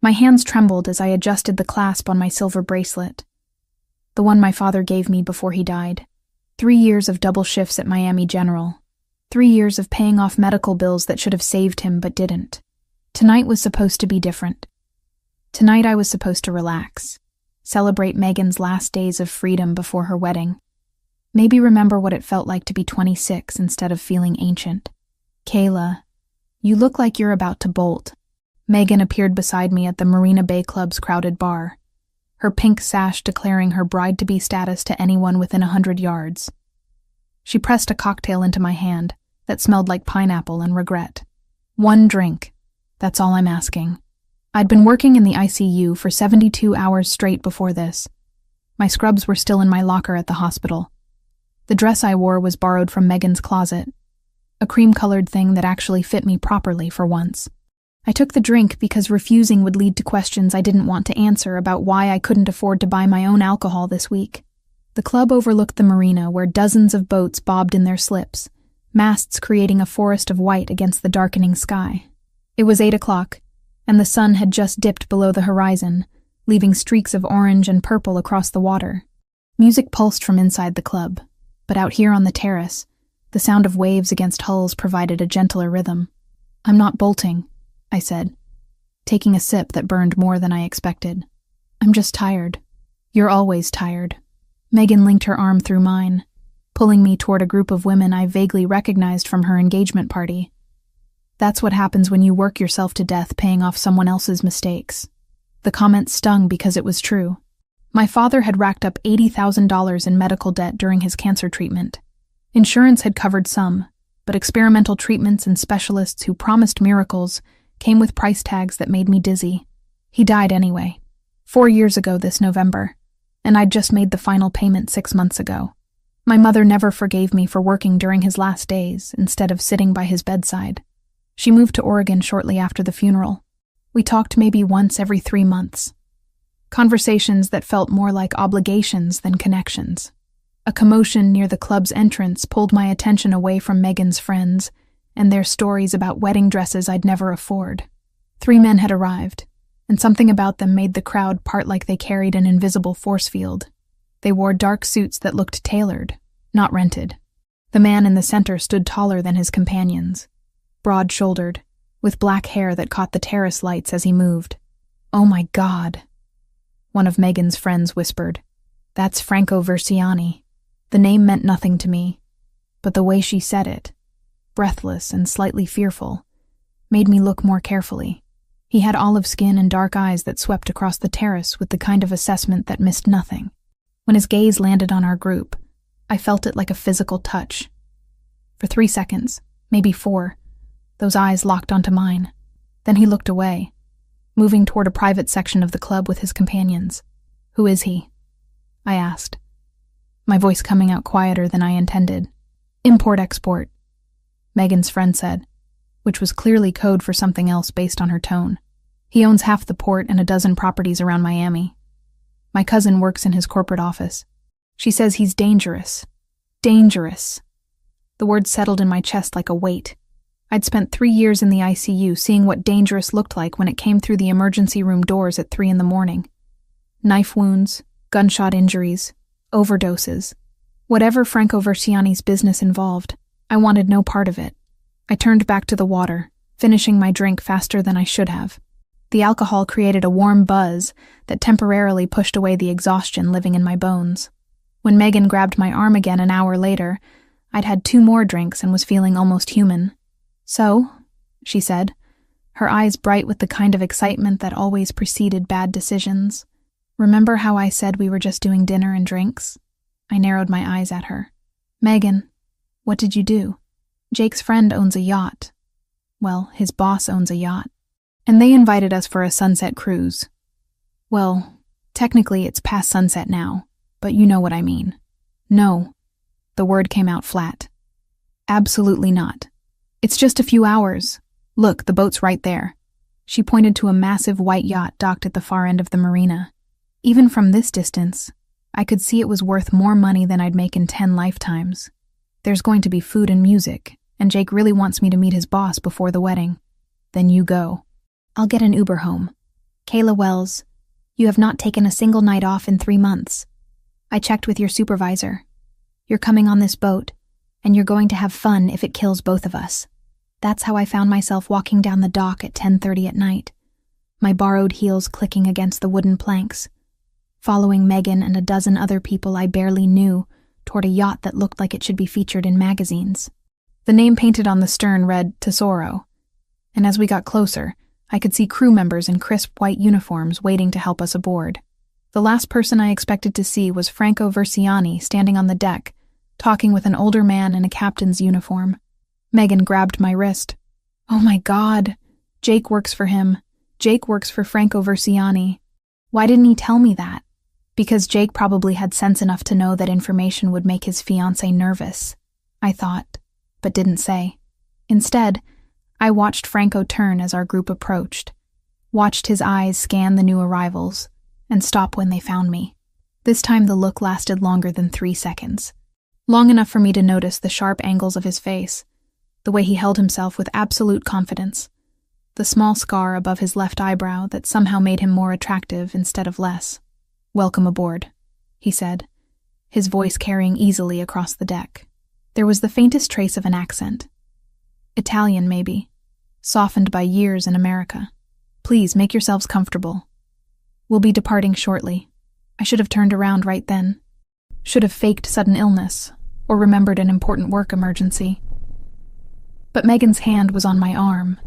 My hands trembled as I adjusted the clasp on my silver bracelet, the one my father gave me before he died. 3 years of double shifts at Miami General. 3 years of paying off medical bills that should have saved him but didn't. Tonight was supposed to be different. Tonight I was supposed to relax, celebrate Megan's last days of freedom before her wedding. Maybe remember what it felt like to be 26 instead of feeling ancient. Kayla, you look like you're about to bolt. Megan appeared beside me at the Marina Bay Club's crowded bar, her pink sash declaring her bride-to-be status to anyone within 100 yards. She pressed a cocktail into my hand that smelled like pineapple and regret. 1 drink. That's all I'm asking. I'd been working in the ICU for 72 hours straight before this. My scrubs were still in my locker at the hospital. The dress I wore was borrowed from Megan's closet, a cream-colored thing that actually fit me properly for once. I took the drink because refusing would lead to questions I didn't want to answer about why I couldn't afford to buy my own alcohol this week. The club overlooked the marina where dozens of boats bobbed in their slips, masts creating a forest of white against the darkening sky. It was 8 o'clock, and the sun had just dipped below the horizon, leaving streaks of orange and purple across the water. Music pulsed from inside the club, but out here on the terrace, the sound of waves against hulls provided a gentler rhythm. "I'm not bolting," I said, taking a sip that burned more than I expected. "I'm just tired." "You're always tired." Megan linked her arm through mine, pulling me toward a group of women I vaguely recognized from her engagement party. "That's what happens when you work yourself to death paying off someone else's mistakes." The comment stung because it was true. My father had racked up $80,000 in medical debt during his cancer treatment. Insurance had covered some, but experimental treatments and specialists who promised miracles came with price tags that made me dizzy. He died anyway, 4 years ago this November, and I'd just made the final payment 6 months ago. My mother never forgave me for working during his last days instead of sitting by his bedside. She moved to Oregon shortly after the funeral. We talked maybe once every 3 months. Conversations that felt more like obligations than connections. A commotion near the club's entrance pulled my attention away from Megan's friends and their stories about wedding dresses I'd never afford. 3 men had arrived, and something about them made the crowd part like they carried an invisible force field. They wore dark suits that looked tailored, not rented. The man in the center stood taller than his companions, broad-shouldered, with black hair that caught the terrace lights as he moved. "Oh my God," one of Megan's friends whispered. "That's Franco Versiani." The name meant nothing to me, but the way she said it, breathless and slightly fearful, made me look more carefully. He had olive skin and dark eyes that swept across the terrace with the kind of assessment that missed nothing. When his gaze landed on our group, I felt it like a physical touch. For 3 seconds, maybe 4, those eyes locked onto mine. Then he looked away, moving toward a private section of the club with his companions. "Who is he?" I asked, my voice coming out quieter than I intended. "Import-export," Megan's friend said, which was clearly code for something else based on her tone. "He owns half the port and a dozen properties around Miami. My cousin works in his corporate office. She says he's dangerous. Dangerous." The word settled in my chest like a weight. I'd spent 3 years in the ICU seeing what dangerous looked like when it came through the emergency room doors at 3 a.m. Knife wounds, gunshot injuries, overdoses. Whatever Franco Versiani's business involved, I wanted no part of it. I turned back to the water, finishing my drink faster than I should have. The alcohol created a warm buzz that temporarily pushed away the exhaustion living in my bones. When Megan grabbed my arm again an hour later, I'd had 2 more drinks and was feeling almost human. "So," she said, her eyes bright with the kind of excitement that always preceded bad decisions. "Remember how I said we were just doing dinner and drinks?" I narrowed my eyes at her. "Megan, what did you do?" "Jake's friend owns a yacht. Well, his boss owns a yacht. And they invited us for a sunset cruise. Well, technically it's past sunset now, but you know what I mean." "No." The word came out flat. "Absolutely not. It's just a few hours. Look, the boat's right there." She pointed to a massive white yacht docked at the far end of the marina. Even from this distance, I could see it was worth more money than I'd make in 10 lifetimes. There's going to be food and music, and Jake really wants me to meet his boss before the wedding. "Then you go." "I'll get an Uber home." Kayla Wells, you have not taken a single night off in 3 months. I checked with your supervisor. You're coming on this boat, and you're going to have fun if it kills both of us. That's how I found myself walking down the dock at 10:30 at night, my borrowed heels clicking against the wooden planks, following Megan and a dozen other people I barely knew toward a yacht that looked like it should be featured in magazines. The name painted on the stern read Tesoro, and as we got closer, I could see crew members in crisp white uniforms waiting to help us aboard. The last person I expected to see was Franco Versiani standing on the deck, talking with an older man in a captain's uniform. Megan grabbed my wrist. Oh my God! Jake works for him. Jake works for Franco Versiani. Why didn't he tell me that? Because Jake probably had sense enough to know that information would make his fiancée nervous, I thought, but didn't say. Instead, I watched Franco turn as our group approached, watched his eyes scan the new arrivals, and stop when they found me. This time the look lasted longer than 3 seconds. Long enough for me to notice the sharp angles of his face, the way he held himself with absolute confidence, the small scar above his left eyebrow that somehow made him more attractive instead of less. "Welcome aboard," he said, his voice carrying easily across the deck. There was the faintest trace of an accent. Italian, maybe, softened by years in America. "Please make yourselves comfortable. We'll be departing shortly." I should have turned around right then. Should have faked sudden illness, or remembered an important work emergency. But Megan's hand was on my arm,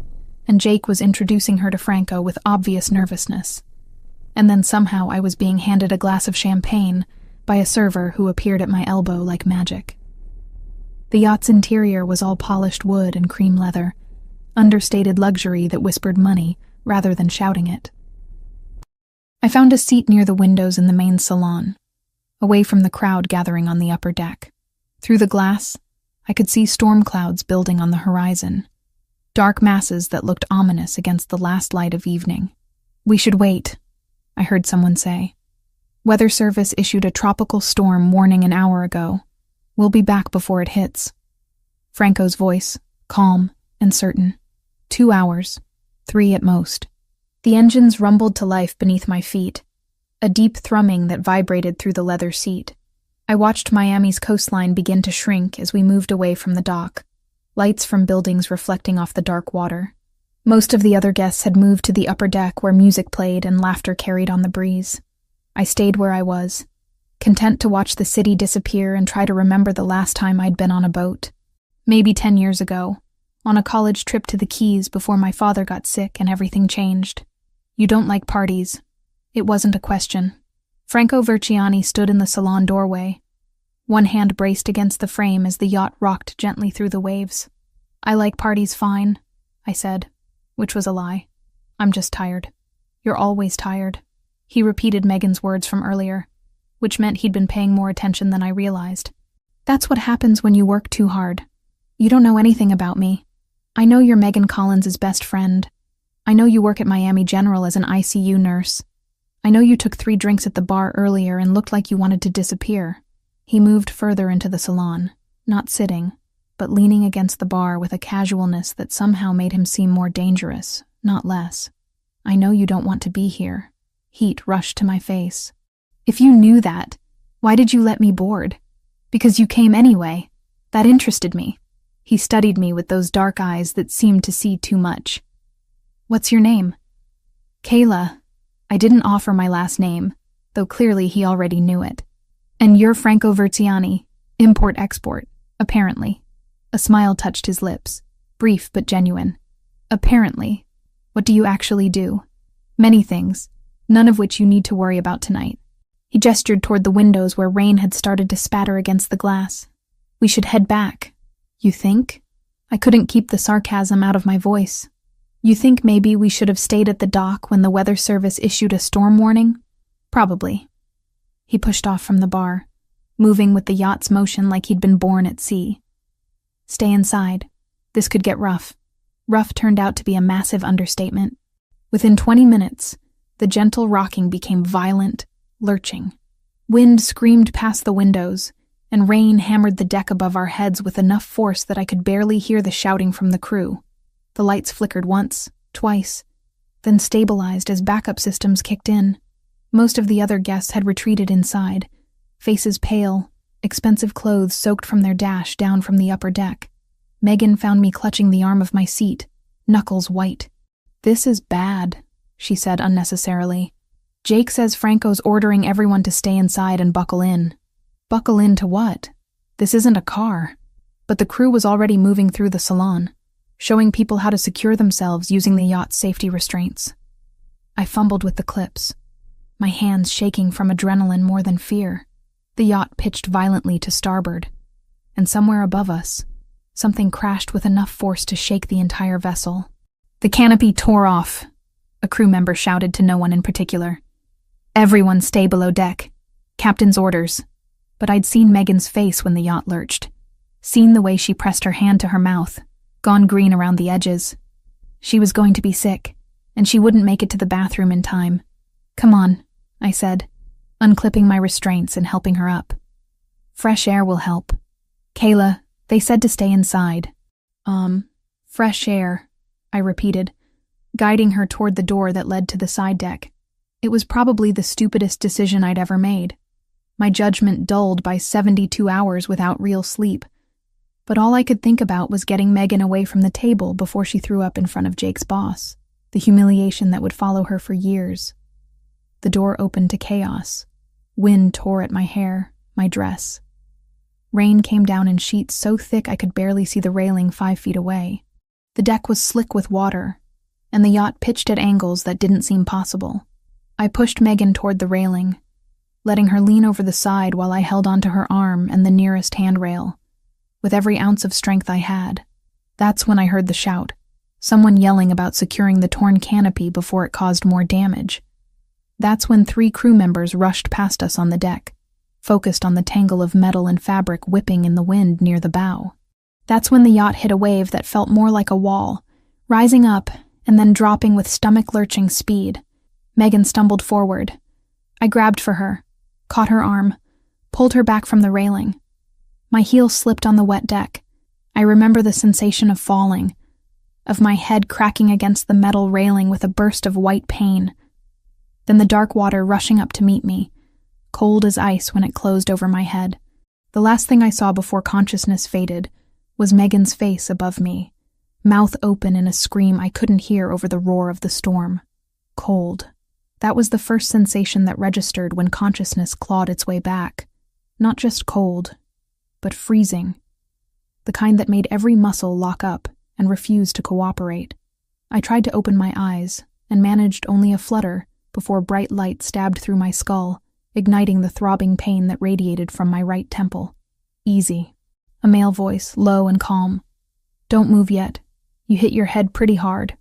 and Jake was introducing her to Franco with obvious nervousness. And then somehow I was being handed a glass of champagne by a server who appeared at my elbow like magic. The yacht's interior was all polished wood and cream leather, understated luxury that whispered money rather than shouting it. I found a seat near the windows in the main salon, away from the crowd gathering on the upper deck. Through the glass, I could see storm clouds building on the horizon, dark masses that looked ominous against the last light of evening. "We should wait," I heard someone say. "Weather Service issued a tropical storm warning an hour ago. We'll be back before it hits." Franco's voice, calm and certain. 2 hours, 3 at most. The engines rumbled to life beneath my feet, a deep thrumming that vibrated through the leather seat. I watched Miami's coastline begin to shrink as we moved away from the dock, lights from buildings reflecting off the dark water. Most of the other guests had moved to the upper deck where music played and laughter carried on the breeze. I stayed where I was, content to watch the city disappear and try to remember the last time I'd been on a boat. Maybe 10 years ago, on a college trip to the Keys before my father got sick and everything changed. "You don't like parties." It wasn't a question. Franco Versiani stood in the salon doorway. One hand braced against the frame as the yacht rocked gently through the waves. "I like parties fine," I said, which was a lie. "I'm just tired." "You're always tired." He repeated Megan's words from earlier, which meant he'd been paying more attention than I realized. "That's what happens when you work too hard. You don't know anything about me. I know you're Megan Collins' best friend. I know you work at Miami General as an ICU nurse. I know you took 3 drinks at the bar earlier and looked like you wanted to disappear." He moved further into the salon, not sitting, but leaning against the bar with a casualness that somehow made him seem more dangerous, not less. "I know you don't want to be here." Heat rushed to my face. "If you knew that, why did you let me board?" "Because you came anyway. That interested me." He studied me with those dark eyes that seemed to see too much. "What's your name?" "Kayla." I didn't offer my last name, though clearly he already knew it. "And you're Franco Versiani, import-export, apparently." A smile touched his lips, brief but genuine. "Apparently. What do you actually do?" "Many things, none of which you need to worry about tonight." He gestured toward the windows where rain had started to spatter against the glass. "We should head back." "You think?" I couldn't keep the sarcasm out of my voice. "You think maybe we should have stayed at the dock when the Weather Service issued a storm warning?" "Probably." He pushed off from the bar, moving with the yacht's motion like he'd been born at sea. "Stay inside. This could get rough." Rough turned out to be a massive understatement. Within 20 minutes, the gentle rocking became violent, lurching. Wind screamed past the windows, and rain hammered the deck above our heads with enough force that I could barely hear the shouting from the crew. The lights flickered once, twice, then stabilized as backup systems kicked in. Most of the other guests had retreated inside, faces pale, expensive clothes soaked from their dash down from the upper deck. Megan found me clutching the arm of my seat, knuckles white. "This is bad," she said unnecessarily. "Jake says Franco's ordering everyone to stay inside and buckle in." Buckle in to what? This isn't a car. But the crew was already moving through the salon, showing people how to secure themselves using the yacht's safety restraints. I fumbled with the clips, my hands shaking from adrenaline more than fear. The yacht pitched violently to starboard, and somewhere above us, something crashed with enough force to shake the entire vessel. "The canopy tore off," a crew member shouted to no one in particular. "Everyone stay below deck. Captain's orders." But I'd seen Megan's face when the yacht lurched, seen the way she pressed her hand to her mouth, gone green around the edges. She was going to be sick, and she wouldn't make it to the bathroom in time. "Come on," I said, unclipping my restraints and helping her up. "Fresh air will help. Kayla, they said to stay inside." Fresh air," I repeated, guiding her toward the door that led to the side deck. It was probably the stupidest decision I'd ever made. My judgment dulled by 72 hours without real sleep. But all I could think about was getting Megan away from the table before she threw up in front of Jake's boss, the humiliation that would follow her for years. The door opened to chaos. Wind tore at my hair, my dress. Rain came down in sheets so thick I could barely see the railing 5 feet away. The deck was slick with water, and the yacht pitched at angles that didn't seem possible. I pushed Megan toward the railing, letting her lean over the side while I held onto her arm and the nearest handrail, with every ounce of strength I had. That's when I heard the shout, someone yelling about securing the torn canopy before it caused more damage. That's when 3 crew members rushed past us on the deck, focused on the tangle of metal and fabric whipping in the wind near the bow. That's when the yacht hit a wave that felt more like a wall, rising up and then dropping with stomach-lurching speed. Megan stumbled forward. I grabbed for her, caught her arm, pulled her back from the railing. My heel slipped on the wet deck. I remember the sensation of falling, of my head cracking against the metal railing with a burst of white pain. Then the dark water rushing up to meet me, cold as ice when it closed over my head. The last thing I saw before consciousness faded was Megan's face above me, mouth open in a scream I couldn't hear over the roar of the storm. Cold. That was the first sensation that registered when consciousness clawed its way back. Not just cold, but freezing. The kind that made every muscle lock up and refuse to cooperate. I tried to open my eyes and managed only a flutter before bright light stabbed through my skull, igniting the throbbing pain that radiated from my right temple. "Easy." A male voice, low and calm. "Don't move yet. You hit your head pretty hard."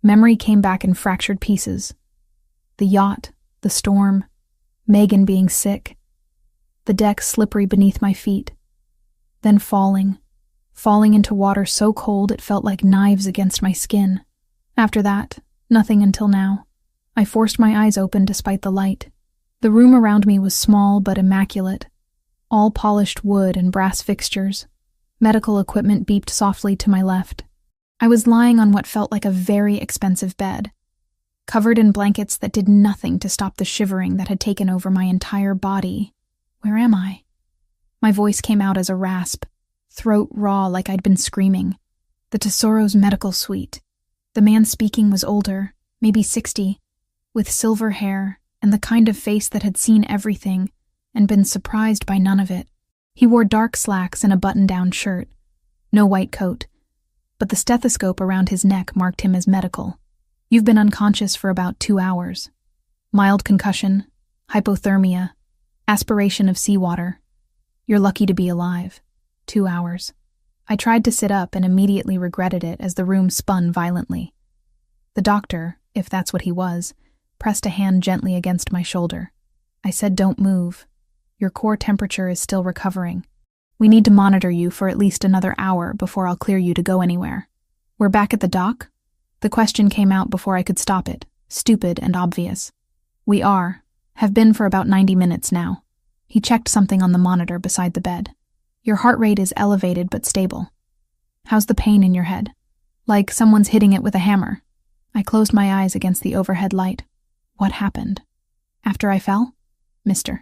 Memory came back in fractured pieces. The yacht, the storm, Megan being sick, the deck slippery beneath my feet. Then falling into water so cold it felt like knives against my skin. After that, nothing until now. I forced my eyes open despite the light. The room around me was small but immaculate, all polished wood and brass fixtures. Medical equipment beeped softly to my left. I was lying on what felt like a very expensive bed, covered in blankets that did nothing to stop the shivering that had taken over my entire body. Where am I? My voice came out as a rasp, throat raw like I'd been screaming. The Tesoro's medical suite. The man speaking was older, maybe 60, with silver hair and the kind of face that had seen everything and been surprised by none of it. He wore dark slacks and a button-down shirt. No white coat, but the stethoscope around his neck marked him as medical. "You've been unconscious for about 2 hours. Mild concussion, hypothermia, aspiration of seawater. You're lucky to be alive. 2 hours." I tried to sit up and immediately regretted it as the room spun violently. The doctor, if that's what he was, pressed a hand gently against my shoulder. I said, "Don't move. Your core temperature is still recovering. We need to monitor you for at least another hour before I'll clear you to go anywhere." "We're back at the dock?" The question came out before I could stop it, stupid and obvious. "We are. Have been for about 90 minutes now." He checked something on the monitor beside the bed. "Your heart rate is elevated but stable. How's the pain in your head?" "Like someone's hitting it with a hammer." I closed my eyes against the overhead light. What happened? After I fell? Mr.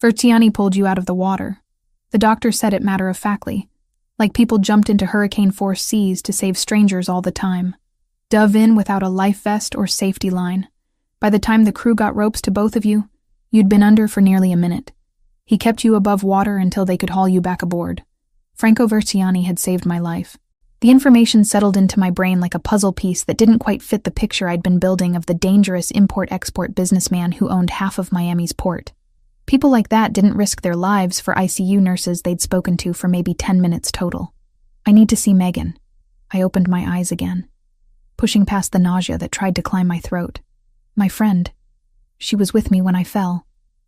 Verciani pulled you out of the water. The doctor said it matter-of-factly, like people jumped into hurricane-force seas to save strangers all the time. Dove in without a life vest or safety line. By the time the crew got ropes to both of you, you'd been under for nearly a minute. He kept you above water until they could haul you back aboard. Franco Verciani had saved my life. The information settled into my brain like a puzzle piece that didn't quite fit the picture I'd been building of the dangerous import-export businessman who owned half of Miami's port. People like that didn't risk their lives for ICU nurses they'd spoken to for maybe 10 minutes total. I need to see Megan. I opened my eyes again, pushing past the nausea that tried to climb my throat. My friend. She was with me when I fell.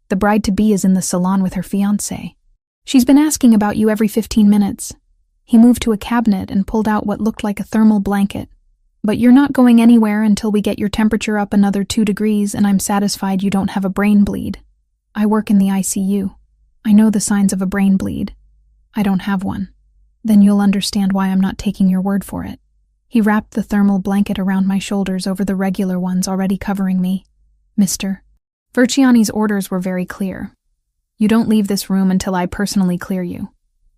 The bride-to-be is in the salon with her fiancé. She's been asking about you every 15 minutes. He moved to a cabinet and pulled out what looked like a thermal blanket. But you're not going anywhere until we get your temperature up another 2 degrees and I'm satisfied you don't have a brain bleed. I work in the ICU. I know the signs of a brain bleed. I don't have one. Then you'll understand why I'm not taking your word for it. He wrapped the thermal blanket around my shoulders over the regular ones already covering me. Mr. Verciani's orders were very clear. You don't leave this room until I personally clear you.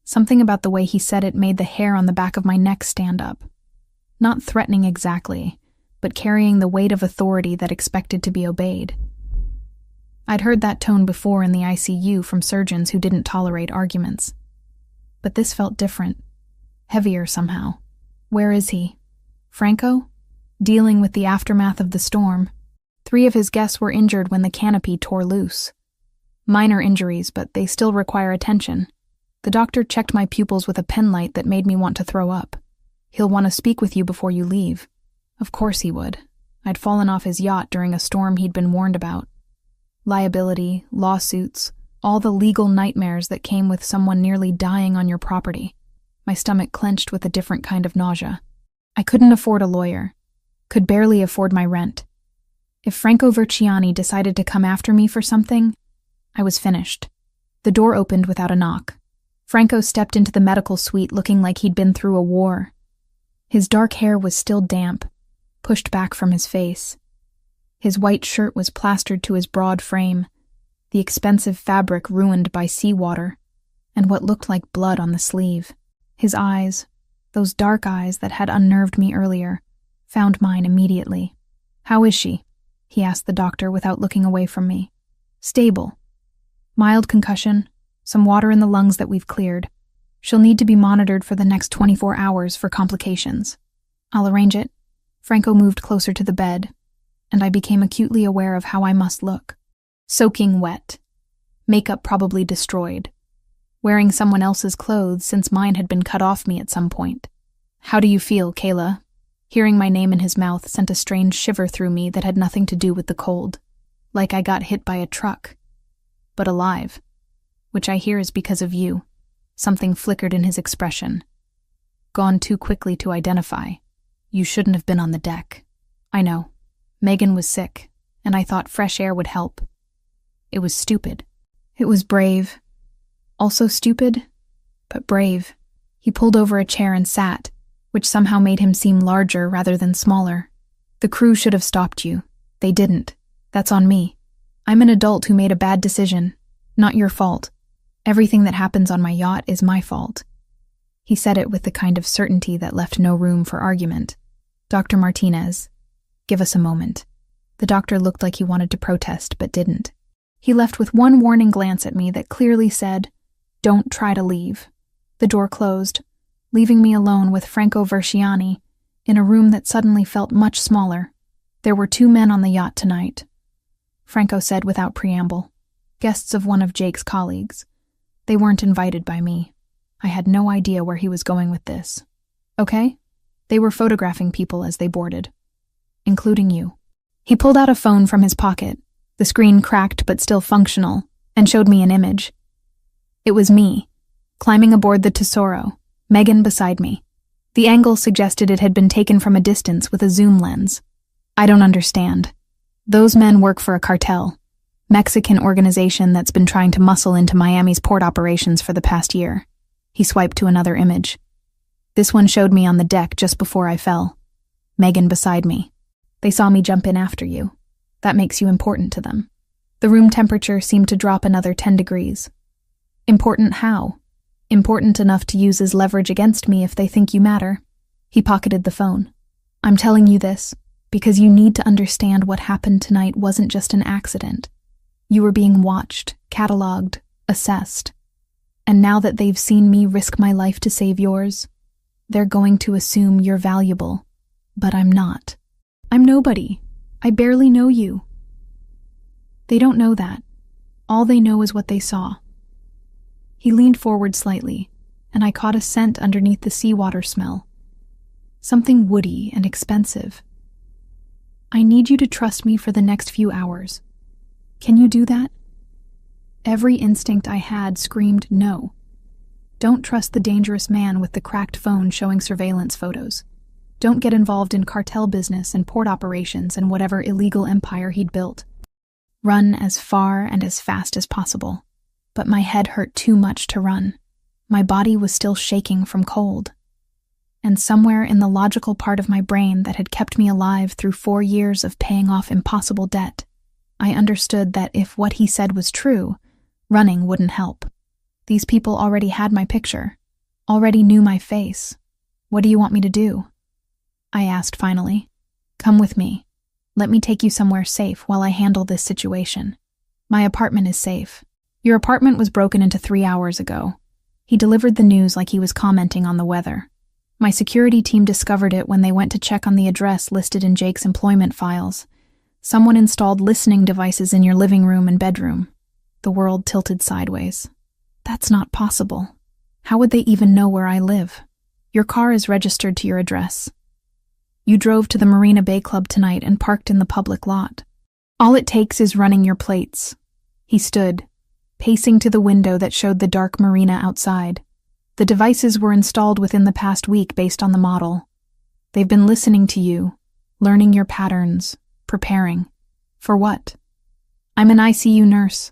Something about the way he said it made the hair on the back of my neck stand up. Not threatening exactly, but carrying the weight of authority that expected to be obeyed. I'd heard that tone before in the ICU from surgeons who didn't tolerate arguments. But this felt different. Heavier somehow. Where is he? Franco? Dealing with the aftermath of the storm. 3 of his guests were injured when the canopy tore loose. Minor injuries, but they still require attention. The doctor checked my pupils with a penlight that made me want to throw up. He'll want to speak with you before you leave. Of course he would. I'd fallen off his yacht during a storm he'd been warned about. Liability, lawsuits, all the legal nightmares that came with someone nearly dying on your property. My stomach clenched with a different kind of nausea. I couldn't afford a lawyer. Could barely afford my rent. If Franco Verciani decided to come after me for something, I was finished. The door opened without a knock. Franco stepped into the medical suite looking like he'd been through a war. His dark hair was still damp, pushed back from his face. His white shirt was plastered to his broad frame, the expensive fabric ruined by seawater, and what looked like blood on the sleeve. His eyes, those dark eyes that had unnerved me earlier, found mine immediately. "How is she?" he asked the doctor without looking away from me. "Stable. Mild concussion, some water in the lungs that we've cleared. She'll need to be monitored for the next 24 hours for complications. I'll arrange it." Franco moved closer to the bed, and I became acutely aware of how I must look. Soaking wet. Makeup probably destroyed. Wearing someone else's clothes since mine had been cut off me at some point. "How do you feel, Kayla?" Hearing my name in his mouth sent a strange shiver through me that had nothing to do with the cold. Like I got hit by a truck. But alive. Which I hear is because of you. Something flickered in his expression. Gone too quickly to identify. You shouldn't have been on the deck. I know. Megan was sick, and I thought fresh air would help. It was stupid. It was brave. Also stupid, but brave. He pulled over a chair and sat, which somehow made him seem larger rather than smaller. "The crew should have stopped you. They didn't. That's on me. I'm an adult who made a bad decision. Not your fault. Everything that happens on my yacht is my fault." He said it with the kind of certainty that left no room for argument. "Dr. Martinez, give us a moment." The doctor looked like he wanted to protest, but didn't. He left with one warning glance at me that clearly said, "Don't try to leave." The door closed, leaving me alone with Franco Verciani in a room that suddenly felt much smaller. There were 2 men on the yacht tonight. Franco said without preamble, guests of one of Jake's colleagues. They weren't invited by me. I had no idea where he was going with this. "Okay?" They were photographing people as they boarded. "Including you." He pulled out a phone from his pocket, the screen cracked but still functional, and showed me an image. It was me, climbing aboard the Tesoro, Megan beside me. The angle suggested it had been taken from a distance with a zoom lens. "I don't understand. Those men work for a cartel, Mexican organization that's been trying to muscle into Miami's port operations for the past year." He swiped to another image. This one showed me on the deck just before I fell. Megan beside me. They saw me jump in after you. That makes you important to them. The room temperature seemed to drop another 10 degrees. Important how? Important enough to use as leverage against me if they think you matter. He pocketed the phone. I'm telling you this because you need to understand what happened tonight wasn't just an accident. You were being watched, cataloged, assessed. And now that they've seen me risk my life to save yours, they're going to assume you're valuable. But I'm not. I'm nobody. I barely know you. They don't know that. All they know is what they saw. He leaned forward slightly, and I caught a scent underneath the seawater smell. Something woody and expensive. I need you to trust me for the next few hours. Can you do that? Every instinct I had screamed no. Don't trust the dangerous man with the cracked phone showing surveillance photos. Don't get involved in cartel business and port operations and whatever illegal empire he'd built. Run as far and as fast as possible. But my head hurt too much to run. My body was still shaking from cold. And somewhere in the logical part of my brain that had kept me alive through 4 years of paying off impossible debt, I understood that if what he said was true, running wouldn't help. These people already had my picture, already knew my face. What do you want me to do? I asked finally. Come with me. Let me take you somewhere safe while I handle this situation. My apartment is safe. Your apartment was broken into 3 hours ago. He delivered the news like he was commenting on the weather. My security team discovered it when they went to check on the address listed in Jake's employment files. Someone installed listening devices in your living room and bedroom. The world tilted sideways. That's not possible. How would they even know where I live? Your car is registered to your address. You drove to the Marina Bay Club tonight and parked in the public lot. All it takes is running your plates. He stood, pacing to the window that showed the dark marina outside. The devices were installed within the past week based on the model. They've been listening to you, learning your patterns, preparing. For what? I'm an ICU nurse.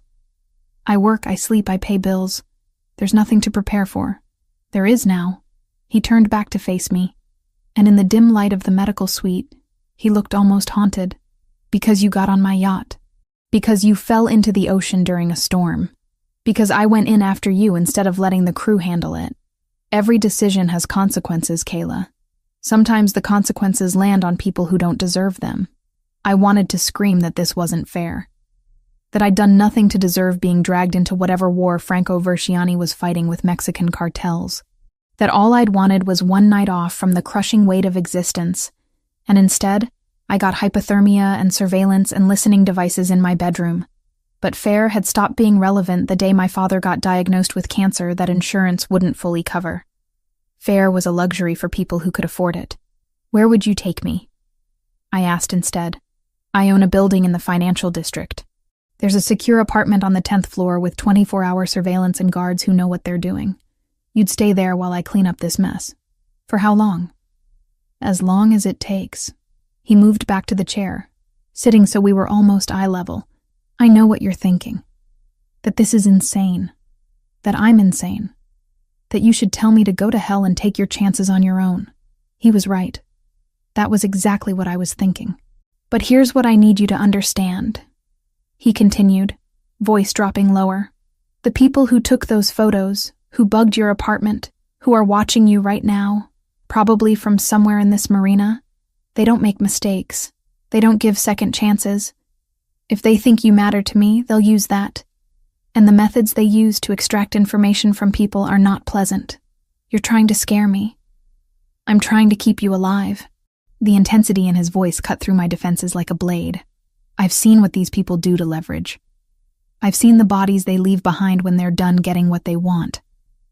I work, I sleep, I pay bills. There's nothing to prepare for. There is now. He turned back to face me, and in the dim light of the medical suite, he looked almost haunted. Because you got on my yacht. Because you fell into the ocean during a storm. Because I went in after you instead of letting the crew handle it. Every decision has consequences, Kayla. Sometimes the consequences land on people who don't deserve them. I wanted to scream that this wasn't fair. That I'd done nothing to deserve being dragged into whatever war Franco Versiani was fighting with Mexican cartels. That all I'd wanted was one night off from the crushing weight of existence. And instead, I got hypothermia and surveillance and listening devices in my bedroom. But fair had stopped being relevant the day my father got diagnosed with cancer that insurance wouldn't fully cover. Fair was a luxury for people who could afford it. Where would you take me? I asked instead. I own a building in the financial district. There's a secure apartment on the 10th floor with 24-hour surveillance and guards who know what they're doing. You'd stay there while I clean up this mess. For how long? As long as it takes. He moved back to the chair, sitting so we were almost eye level. I know what you're thinking. That this is insane. That I'm insane. That you should tell me to go to hell and take your chances on your own. He was right. That was exactly what I was thinking. But here's what I need you to understand. He continued, voice dropping lower. The people who took those photos, who bugged your apartment, who are watching you right now, probably from somewhere in this marina, they don't make mistakes. They don't give second chances. If they think you matter to me, they'll use that. And the methods they use to extract information from people are not pleasant. You're trying to scare me. I'm trying to keep you alive. The intensity in his voice cut through my defenses like a blade. I've seen what these people do to leverage. I've seen the bodies they leave behind when they're done getting what they want.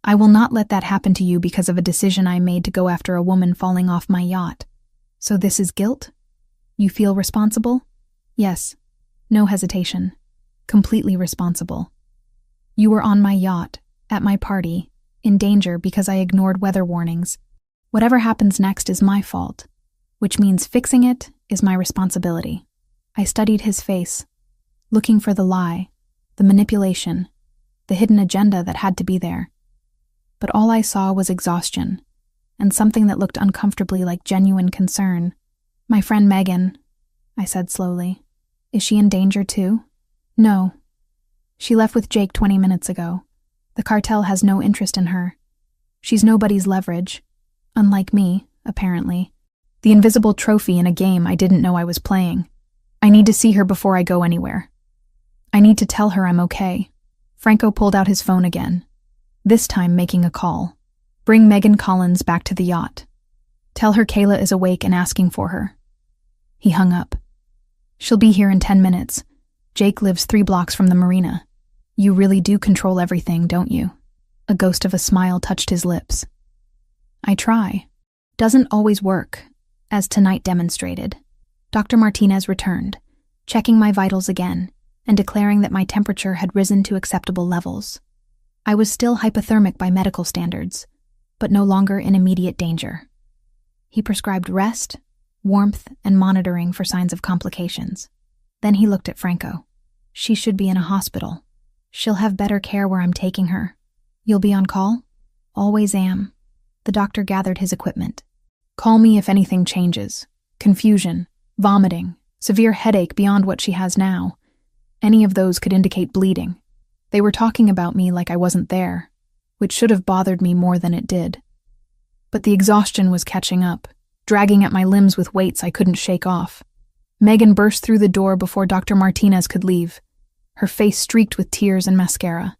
I will not let that happen to you because of a decision I made to go after a woman falling off my yacht. So this is guilt? You feel responsible? Yes. No hesitation. Completely responsible. You were on my yacht, at my party, in danger because I ignored weather warnings. Whatever happens next is my fault, which means fixing it is my responsibility. I studied his face, looking for the lie, the manipulation, the hidden agenda that had to be there. But all I saw was exhaustion, and something that looked uncomfortably like genuine concern. My friend Megan, I said slowly. Is she in danger too? No. She left with Jake 20 minutes ago. The cartel has no interest in her. She's nobody's leverage. Unlike me, apparently. The invisible trophy in a game I didn't know I was playing. I need to see her before I go anywhere. I need to tell her I'm okay. Franco pulled out his phone again, this time making a call. Bring Megan Collins back to the yacht. Tell her Kayla is awake and asking for her. He hung up. She'll be here in 10 minutes. Jake lives 3 blocks from the marina. You really do control everything, don't you? A ghost of a smile touched his lips. I try. Doesn't always work, as tonight demonstrated. Dr. Martinez returned, checking my vitals again, and declaring that my temperature had risen to acceptable levels. I was still hypothermic by medical standards, but no longer in immediate danger. He prescribed rest, warmth, and monitoring for signs of complications. Then he looked at Franco. She should be in a hospital. She'll have better care where I'm taking her. You'll be on call? Always am. The doctor gathered his equipment. Call me if anything changes. Confusion, vomiting, severe headache beyond what she has now. Any of those could indicate bleeding. They were talking about me like I wasn't there, which should have bothered me more than it did. But the exhaustion was catching up, dragging at my limbs with weights I couldn't shake off. Megan burst through the door before Dr. Martinez could leave, her face streaked with tears and mascara.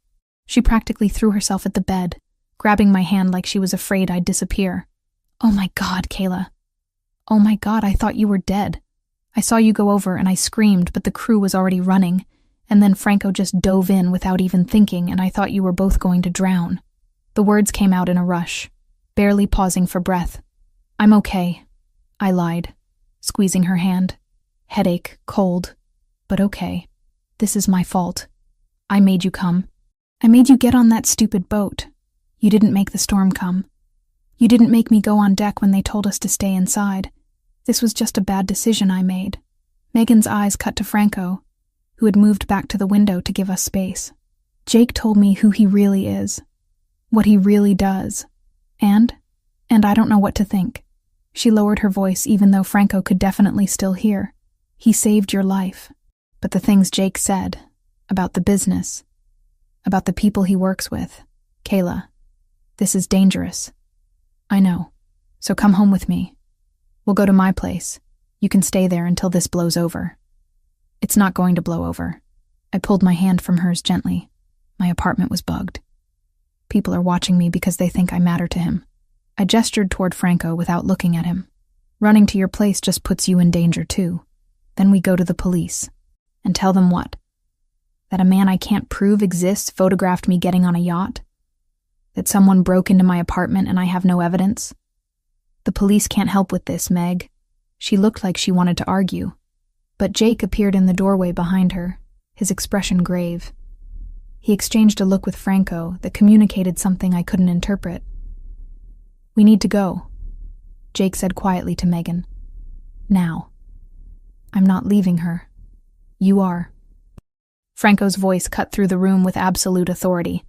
She practically threw herself at the bed, grabbing my hand like she was afraid I'd disappear. Oh my God, Kayla. Oh my God, I thought you were dead. I saw you go over and I screamed, but the crew was already running, and then Franco just dove in without even thinking, and I thought you were both going to drown. The words came out in a rush, barely pausing for breath. I'm okay, I lied, squeezing her hand. Headache, cold, but okay. This is my fault. I made you come. I made you get on that stupid boat. You didn't make the storm come. You didn't make me go on deck when they told us to stay inside. This was just a bad decision I made. Megan's eyes cut to Franco, who had moved back to the window to give us space. Jake told me who he really is, what he really does, and I don't know what to think. She lowered her voice even though Franco could definitely still hear. He saved your life. But the things Jake said, about the business, about the people he works with, Kayla, this is dangerous. I know. So come home with me. We'll go to my place. You can stay there until this blows over. It's not going to blow over. I pulled my hand from hers gently. My apartment was bugged. People are watching me because they think I matter to him. I gestured toward Franco without looking at him. Running to your place just puts you in danger too. Then we go to the police. And tell them what? That a man I can't prove exists photographed me getting on a yacht? That someone broke into my apartment and I have no evidence? The police can't help with this, Meg. She looked like she wanted to argue. But Jake appeared in the doorway behind her, his expression grave. He exchanged a look with Franco that communicated something I couldn't interpret. We need to go, Jake said quietly to Megan. Now. I'm not leaving her. You are. Franco's voice cut through the room with absolute authority.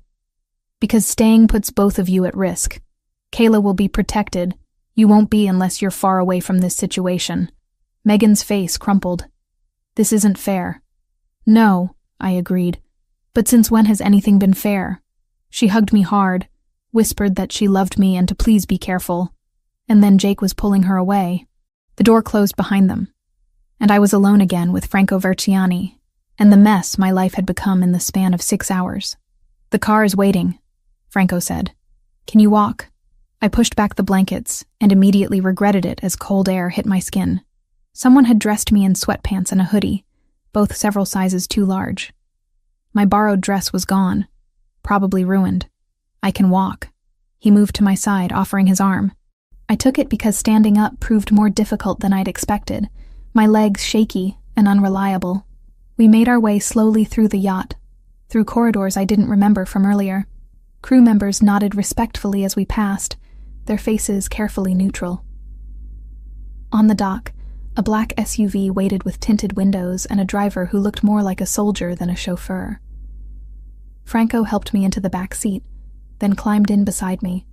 Because staying puts both of you at risk. Kayla will be protected. You won't be unless you're far away from this situation. Megan's face crumpled. This isn't fair. No, I agreed. But since when has anything been fair? She hugged me hard, whispered that she loved me and to please be careful. And then Jake was pulling her away. The door closed behind them. And I was alone again with Franco Verciani, and the mess my life had become in the span of 6 hours. The car is waiting, Franco said. Can you walk? I pushed back the blankets and immediately regretted it as cold air hit my skin. Someone had dressed me in sweatpants and a hoodie, both several sizes too large. My borrowed dress was gone, probably ruined. I can walk. He moved to my side, offering his arm. I took it because standing up proved more difficult than I'd expected, my legs shaky and unreliable. We made our way slowly through the yacht, through corridors I didn't remember from earlier. Crew members nodded respectfully as we passed, their faces carefully neutral. On the dock, a black SUV waited with tinted windows and a driver who looked more like a soldier than a chauffeur. Franco helped me into the back seat, then climbed in beside me.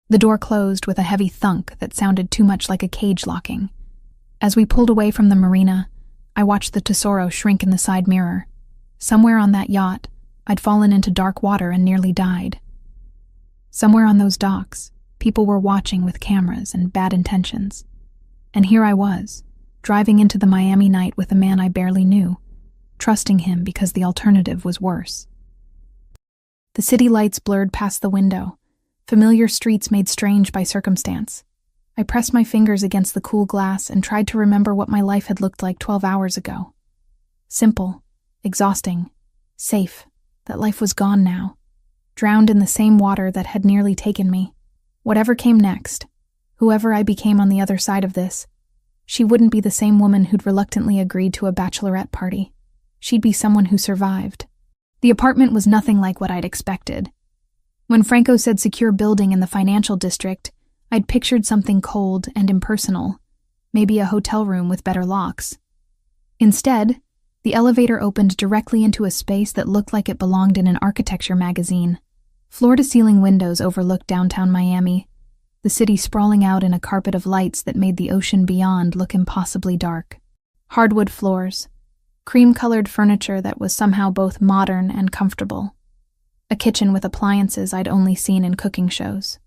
The door closed with a heavy thunk that sounded too much like a cage locking. As we pulled away from the marina, I watched the Tesoro shrink in the side mirror. Somewhere on that yacht, I'd fallen into dark water and nearly died. Somewhere on those docks, people were watching with cameras and bad intentions. And here I was, driving into the Miami night with a man I barely knew, trusting him because the alternative was worse. The city lights blurred past the window, familiar streets made strange by circumstance. I pressed my fingers against the cool glass and tried to remember what my life had looked like 12 hours ago. Simple, exhausting, safe, that life was gone now, drowned in the same water that had nearly taken me. Whatever came next, whoever I became on the other side of this, she wouldn't be the same woman who'd reluctantly agreed to a bachelorette party. She'd be someone who survived. The apartment was nothing like what I'd expected. When Franco said secure building in the financial district, I'd pictured something cold and impersonal, maybe a hotel room with better locks. Instead, the elevator opened directly into a space that looked like it belonged in an architecture magazine. Floor-to-ceiling windows overlooked downtown Miami, the city sprawling out in a carpet of lights that made the ocean beyond look impossibly dark. Hardwood floors, cream-colored furniture that was somehow both modern and comfortable. A kitchen with appliances I'd only seen in cooking shows.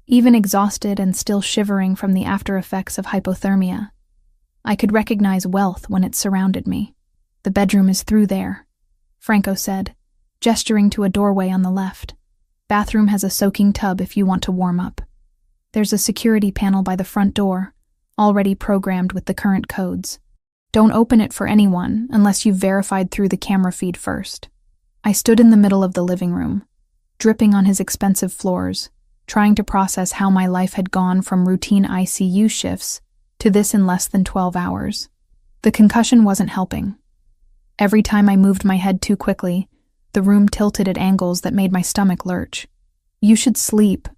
Even exhausted and still shivering from the after-effects of hypothermia, I could recognize wealth when it surrounded me. "The bedroom is through there," Franco said, gesturing to a doorway on the left. "Bathroom has a soaking tub if you want to warm up. There's a security panel by the front door, already programmed with the current codes. Don't open it for anyone unless you've verified through the camera feed first." I stood in the middle of the living room, dripping on his expensive floors, trying to process how my life had gone from routine ICU shifts to this in less than 12 hours. The concussion wasn't helping. Every time I moved my head too quickly, the room tilted at angles that made my stomach lurch. "You should sleep,"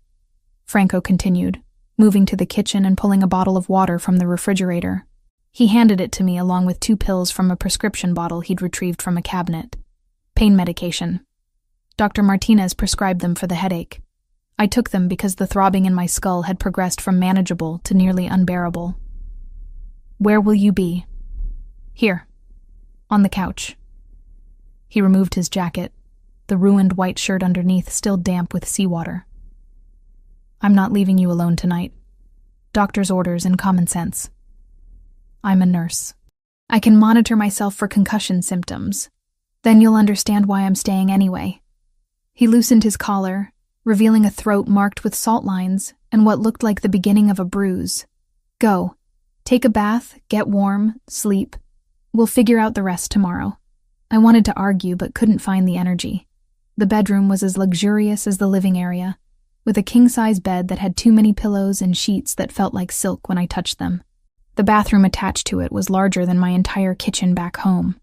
Franco continued, moving to the kitchen and pulling a bottle of water from the refrigerator. He handed it to me along with 2 pills from a prescription bottle he'd retrieved from a cabinet. Pain medication. Dr. Martinez prescribed them for the headache. I took them because the throbbing in my skull had progressed from manageable to nearly unbearable. "Where will you be?" "Here. On the couch." He removed his jacket, the ruined white shirt underneath still damp with seawater. "I'm not leaving you alone tonight. Doctor's orders and common sense. I'm a nurse. I can monitor myself for concussion symptoms. Then you'll understand why I'm staying anyway." He loosened his collar, revealing a throat marked with salt lines and what looked like the beginning of a bruise. "Go. Take a bath, get warm, sleep. We'll figure out the rest tomorrow." I wanted to argue but couldn't find the energy. The bedroom was as luxurious as the living area, with a king-size bed that had too many pillows and sheets that felt like silk when I touched them. The bathroom attached to it was larger than my entire kitchen back home.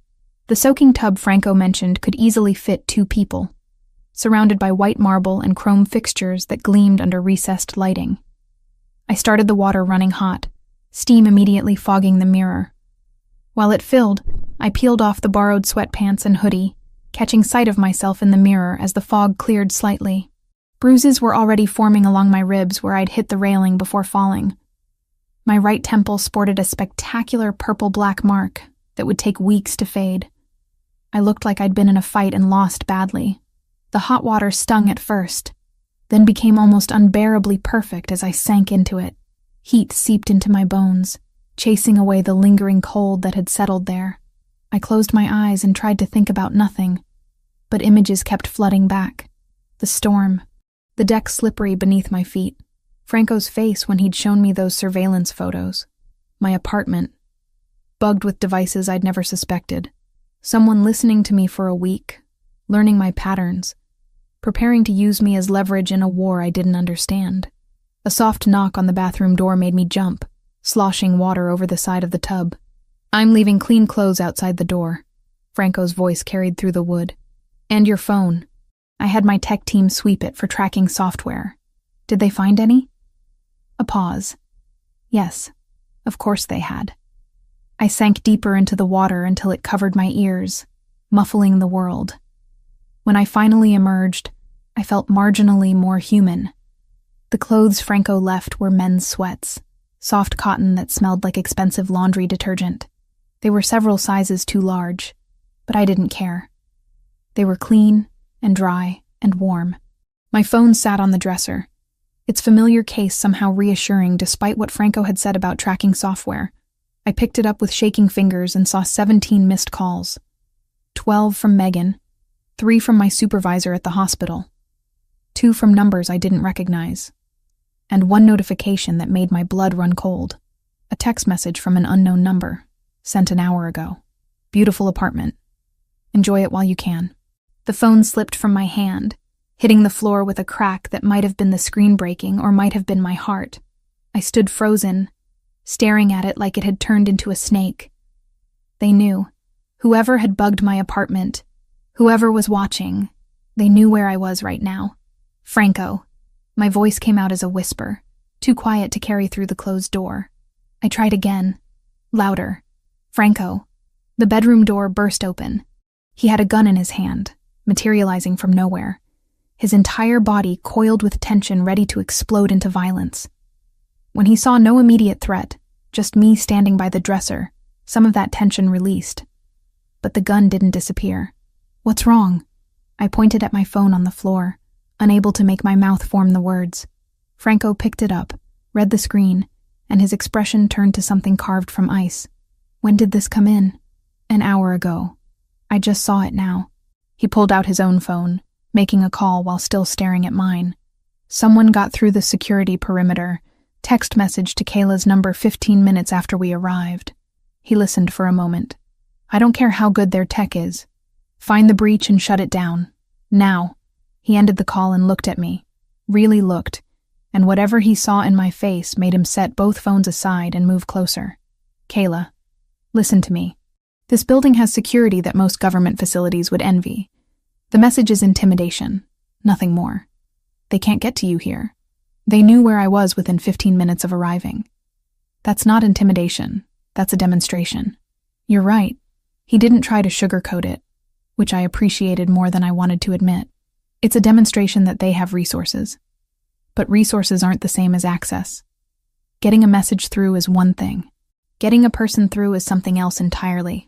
The soaking tub Franco mentioned could easily fit 2 people, surrounded by white marble and chrome fixtures that gleamed under recessed lighting. I started the water running hot, steam immediately fogging the mirror. While it filled, I peeled off the borrowed sweatpants and hoodie, catching sight of myself in the mirror as the fog cleared slightly. Bruises were already forming along my ribs where I'd hit the railing before falling. My right temple sported a spectacular purple-black mark that would take weeks to fade. I looked like I'd been in a fight and lost badly. The hot water stung at first, then became almost unbearably perfect as I sank into it. Heat seeped into my bones, chasing away the lingering cold that had settled there. I closed my eyes and tried to think about nothing, but images kept flooding back. The storm, the deck slippery beneath my feet, Franco's face when he'd shown me those surveillance photos, my apartment, bugged with devices I'd never suspected, someone listening to me for a week, learning my patterns, preparing to use me as leverage in a war I didn't understand. A soft knock on the bathroom door made me jump, sloshing water over the side of the tub. "I'm leaving clean clothes outside the door," Franco's voice carried through the wood. "And your phone. I had my tech team sweep it for tracking software. Did they find any?" A pause. Yes, of course they had. I sank deeper into the water until it covered my ears, muffling the world. When I finally emerged, I felt marginally more human. The clothes Franco left were men's sweats, soft cotton that smelled like expensive laundry detergent. They were several sizes too large, but I didn't care. They were clean and dry and warm. My phone sat on the dresser, its familiar case somehow reassuring despite what Franco had said about tracking software. I picked it up with shaking fingers and saw 17 missed calls. 12 from Megan, 3 from my supervisor at the hospital, 2 from numbers I didn't recognize, and 1 notification that made my blood run cold. A text message from an unknown number, sent an hour ago. Beautiful apartment. Enjoy it while you can. The phone slipped from my hand, hitting the floor with a crack that might have been the screen breaking or might have been my heart. I stood frozen, staring at it like it had turned into a snake. They knew. Whoever had bugged my apartment, whoever was watching, they knew where I was right now. Franco. My voice came out as a whisper, too quiet to carry through the closed door. I tried again, louder. Franco. The bedroom door burst open. He had a gun in his hand, materializing from nowhere, his entire body coiled with tension ready to explode into violence. When he saw no immediate threat, just me standing by the dresser, some of that tension released. But the gun didn't disappear. What's wrong? I pointed at my phone on the floor, unable to make my mouth form the words. Franco picked it up, read the screen, and his expression turned to something carved from ice. When did this come in? An hour ago. I just saw it now. He pulled out his own phone, making a call while still staring at mine. Someone got through the security perimeter, text message to Kayla's number 15 minutes after we arrived. He listened for a moment. I don't care how good their tech is. Find the breach and shut it down. Now. He ended the call and looked at me. Really looked, and whatever he saw in my face made him set both phones aside and move closer. Kayla, listen to me. This building has security that most government facilities would envy. The message is intimidation, nothing more. They can't get to you here. They knew where I was within 15 minutes of arriving. That's not intimidation. That's a demonstration. You're right. He didn't try to sugarcoat it, which I appreciated more than I wanted to admit. It's a demonstration that they have resources. But resources aren't the same as access. Getting a message through is one thing. Getting a person through is something else entirely.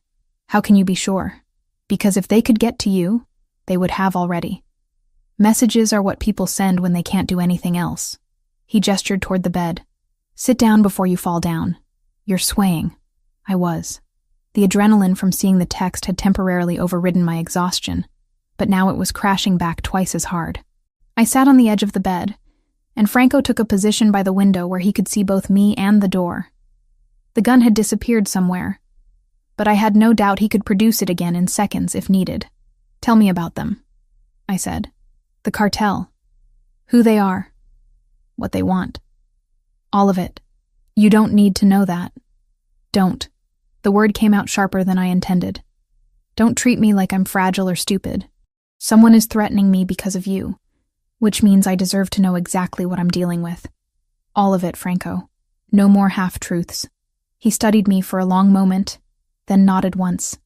How can you be sure? Because if they could get to you, they would have already. Messages are what people send when they can't do anything else. He gestured toward the bed. Sit down before you fall down. You're swaying. I was. The adrenaline from seeing the text had temporarily overridden my exhaustion, but now it was crashing back twice as hard. I sat on the edge of the bed, and Franco took a position by the window where he could see both me and the door. The gun had disappeared somewhere, but I had no doubt he could produce it again in seconds if needed. Tell me about them, I said. The cartel. Who they are. What they want. All of it. You don't need to know that. Don't. The word came out sharper than I intended. Don't treat me like I'm fragile or stupid. Someone is threatening me because of you, which means I deserve to know exactly what I'm dealing with. All of it, Franco. No more half-truths. He studied me for a long moment, then nodded once.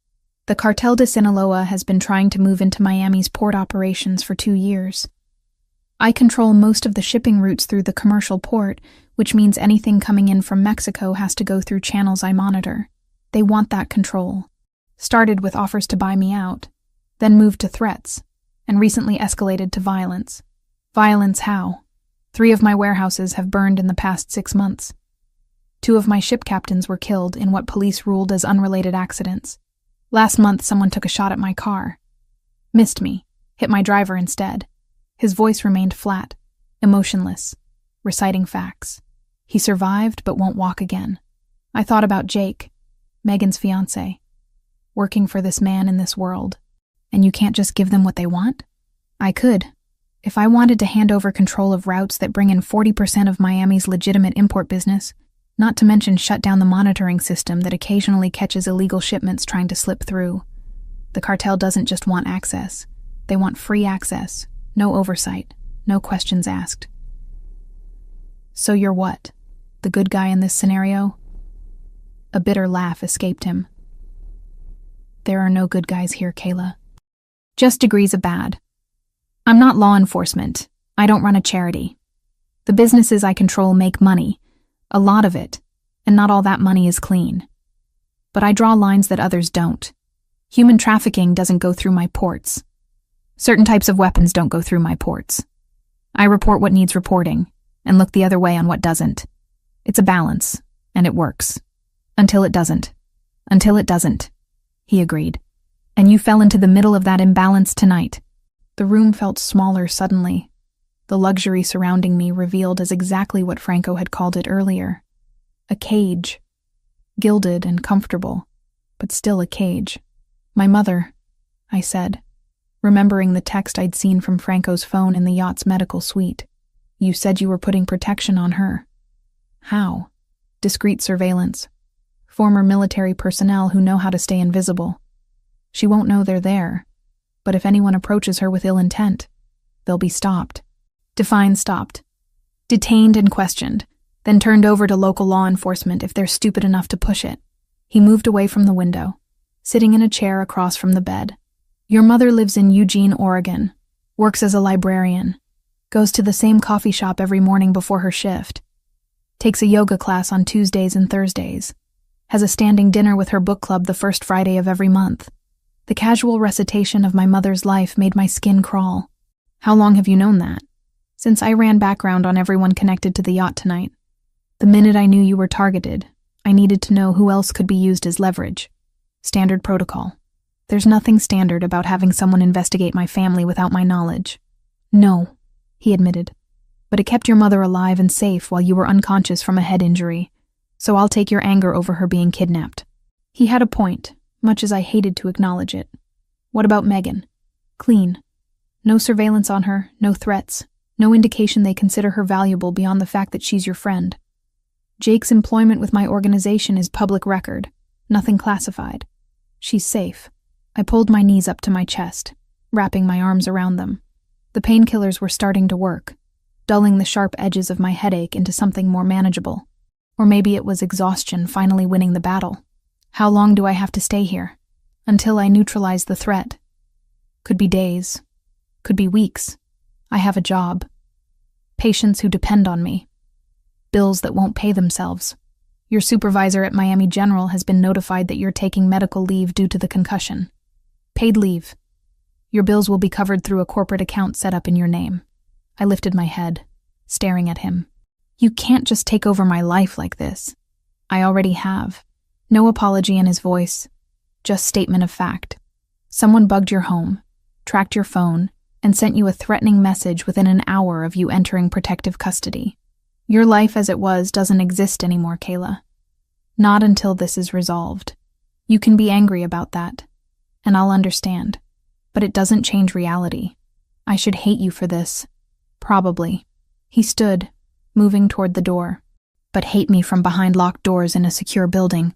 The Cartel de Sinaloa has been trying to move into Miami's port operations for 2 years. I control most of the shipping routes through the commercial port, which means anything coming in from Mexico has to go through channels I monitor. They want that control. Started with offers to buy me out, then moved to threats, and recently escalated to violence. Violence how? 3 of my warehouses have burned in the past 6 months. 2 of my ship captains were killed in what police ruled as unrelated accidents. Last month, someone took a shot at my car. Missed me, hit my driver instead. His voice remained flat, emotionless, reciting facts. He survived but won't walk again. I thought about Jake, Megan's fiancé, working for this man in this world. And you can't just give them what they want? I could. If I wanted to hand over control of routes that bring in 40% of Miami's legitimate import business, not to mention shut down the monitoring system that occasionally catches illegal shipments trying to slip through. The cartel doesn't just want access. They want free access, no oversight, no questions asked. So you're what? The good guy in this scenario? A bitter laugh escaped him. There are no good guys here, Kayla. Just degrees of bad. I'm not law enforcement. I don't run a charity. The businesses I control make money, A lot of it, and not all that money is clean. But I draw lines that others don't. Human trafficking doesn't go through my ports. Certain types of weapons don't go through my ports. I report what needs reporting, and look the other way on what doesn't. It's a balance, and it works. Until it doesn't. Until it doesn't, he agreed. And you fell into the middle of that imbalance tonight. The room felt smaller suddenly. The luxury surrounding me revealed as exactly what Franco had called it earlier. A cage. Gilded and comfortable, but still a cage. My mother, I said, remembering the text I'd seen from Franco's phone in the yacht's medical suite. You said you were putting protection on her. How? Discreet surveillance. Former military personnel who know how to stay invisible. She won't know they're there, but if anyone approaches her with ill intent, they'll be stopped. Define stopped. Detained and questioned, then turned over to local law enforcement if they're stupid enough to push it. He moved away from the window, sitting in a chair across from the bed. Your mother lives in Eugene, Oregon, works as a librarian, goes to the same coffee shop every morning before her shift, takes a yoga class on Tuesdays and Thursdays, has a standing dinner with her book club the first Friday of every month. The casual recitation of my mother's life made my skin crawl. How long have you known that? Since I ran background on everyone connected to the yacht tonight. The minute I knew you were targeted, I needed to know who else could be used as leverage. Standard protocol. There's nothing standard about having someone investigate my family without my knowledge. No, he admitted. But it kept your mother alive and safe while you were unconscious from a head injury, so I'll take your anger over her being kidnapped. He had a point, much as I hated to acknowledge it. What about Megan? Clean. No surveillance on her, no threats, no indication they consider her valuable beyond the fact that she's your friend. Jake's employment with my organization is public record, nothing classified. She's safe. I pulled my knees up to my chest, wrapping my arms around them. The painkillers were starting to work, dulling the sharp edges of my headache into something more manageable. Or maybe it was exhaustion finally winning the battle. How long do I have to stay here? Until I neutralize the threat. Could be days. Could be weeks. I have a job. Patients who depend on me. Bills that won't pay themselves. Your supervisor at Miami General has been notified that you're taking medical leave due to the concussion. Paid leave. Your bills will be covered through a corporate account set up in your name. I lifted my head, staring at him. You can't just take over my life like this. I already have. No apology in his voice, just statement of fact. Someone bugged your home, tracked your phone, and sent you a threatening message within an hour of you entering protective custody. Your life as it was doesn't exist anymore, Kayla. Not until this is resolved. You can be angry about that, and I'll understand, but it doesn't change reality. I should hate you for this. Probably. He stood, moving toward the door. But hate me from behind locked doors in a secure building,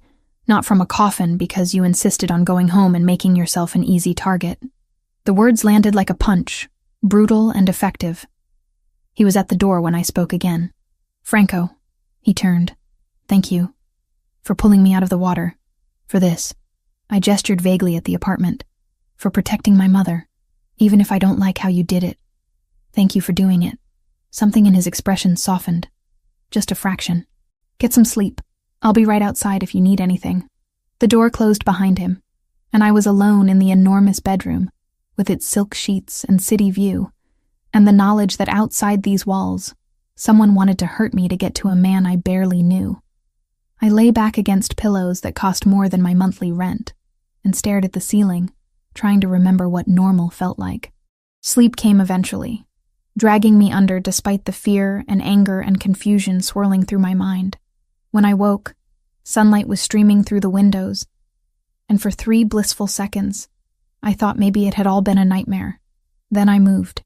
not from a coffin because you insisted on going home and making yourself an easy target. The words landed like a punch, brutal and effective. He was at the door when I spoke again. Franco, he turned. Thank you. For pulling me out of the water. For this. I gestured vaguely at the apartment. For protecting my mother. Even if I don't like how you did it. Thank you for doing it. Something in his expression softened. Just a fraction. Get some sleep. I'll be right outside if you need anything. The door closed behind him, and I was alone in the enormous bedroom, with its silk sheets and city view, and the knowledge that outside these walls, someone wanted to hurt me to get to a man I barely knew. I lay back against pillows that cost more than my monthly rent, and stared at the ceiling, trying to remember what normal felt like. Sleep came eventually, dragging me under despite the fear and anger and confusion swirling through my mind. When I woke, sunlight was streaming through the windows, and for 3 blissful seconds, I thought maybe it had all been a nightmare. Then I moved,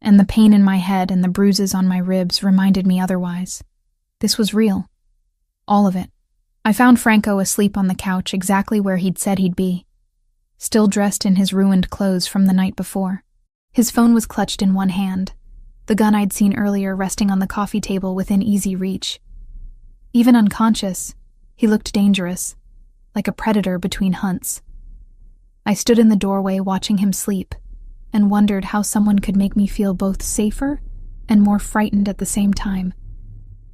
and the pain in my head and the bruises on my ribs reminded me otherwise. This was real. All of it. I found Franco asleep on the couch exactly where he'd said he'd be, still dressed in his ruined clothes from the night before. His phone was clutched in one hand, the gun I'd seen earlier resting on the coffee table within easy reach. Even unconscious, he looked dangerous, like a predator between hunts. I stood in the doorway watching him sleep, and wondered how someone could make me feel both safer and more frightened at the same time.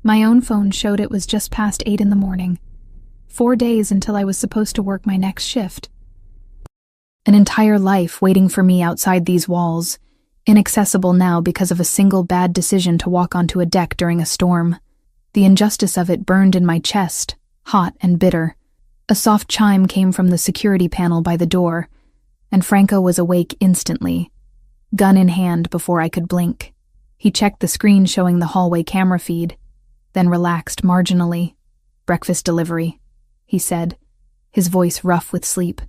My own phone showed it was just past 8 in the morning. 4 days until I was supposed to work my next shift. An entire life waiting for me outside these walls, inaccessible now because of a single bad decision to walk onto a deck during a storm. The injustice of it burned in my chest, hot and bitter. A soft chime came from the security panel by the door, and Franco was awake instantly, gun in hand before I could blink. He checked the screen showing the hallway camera feed, then relaxed marginally. "Breakfast delivery," he said, his voice rough with sleep.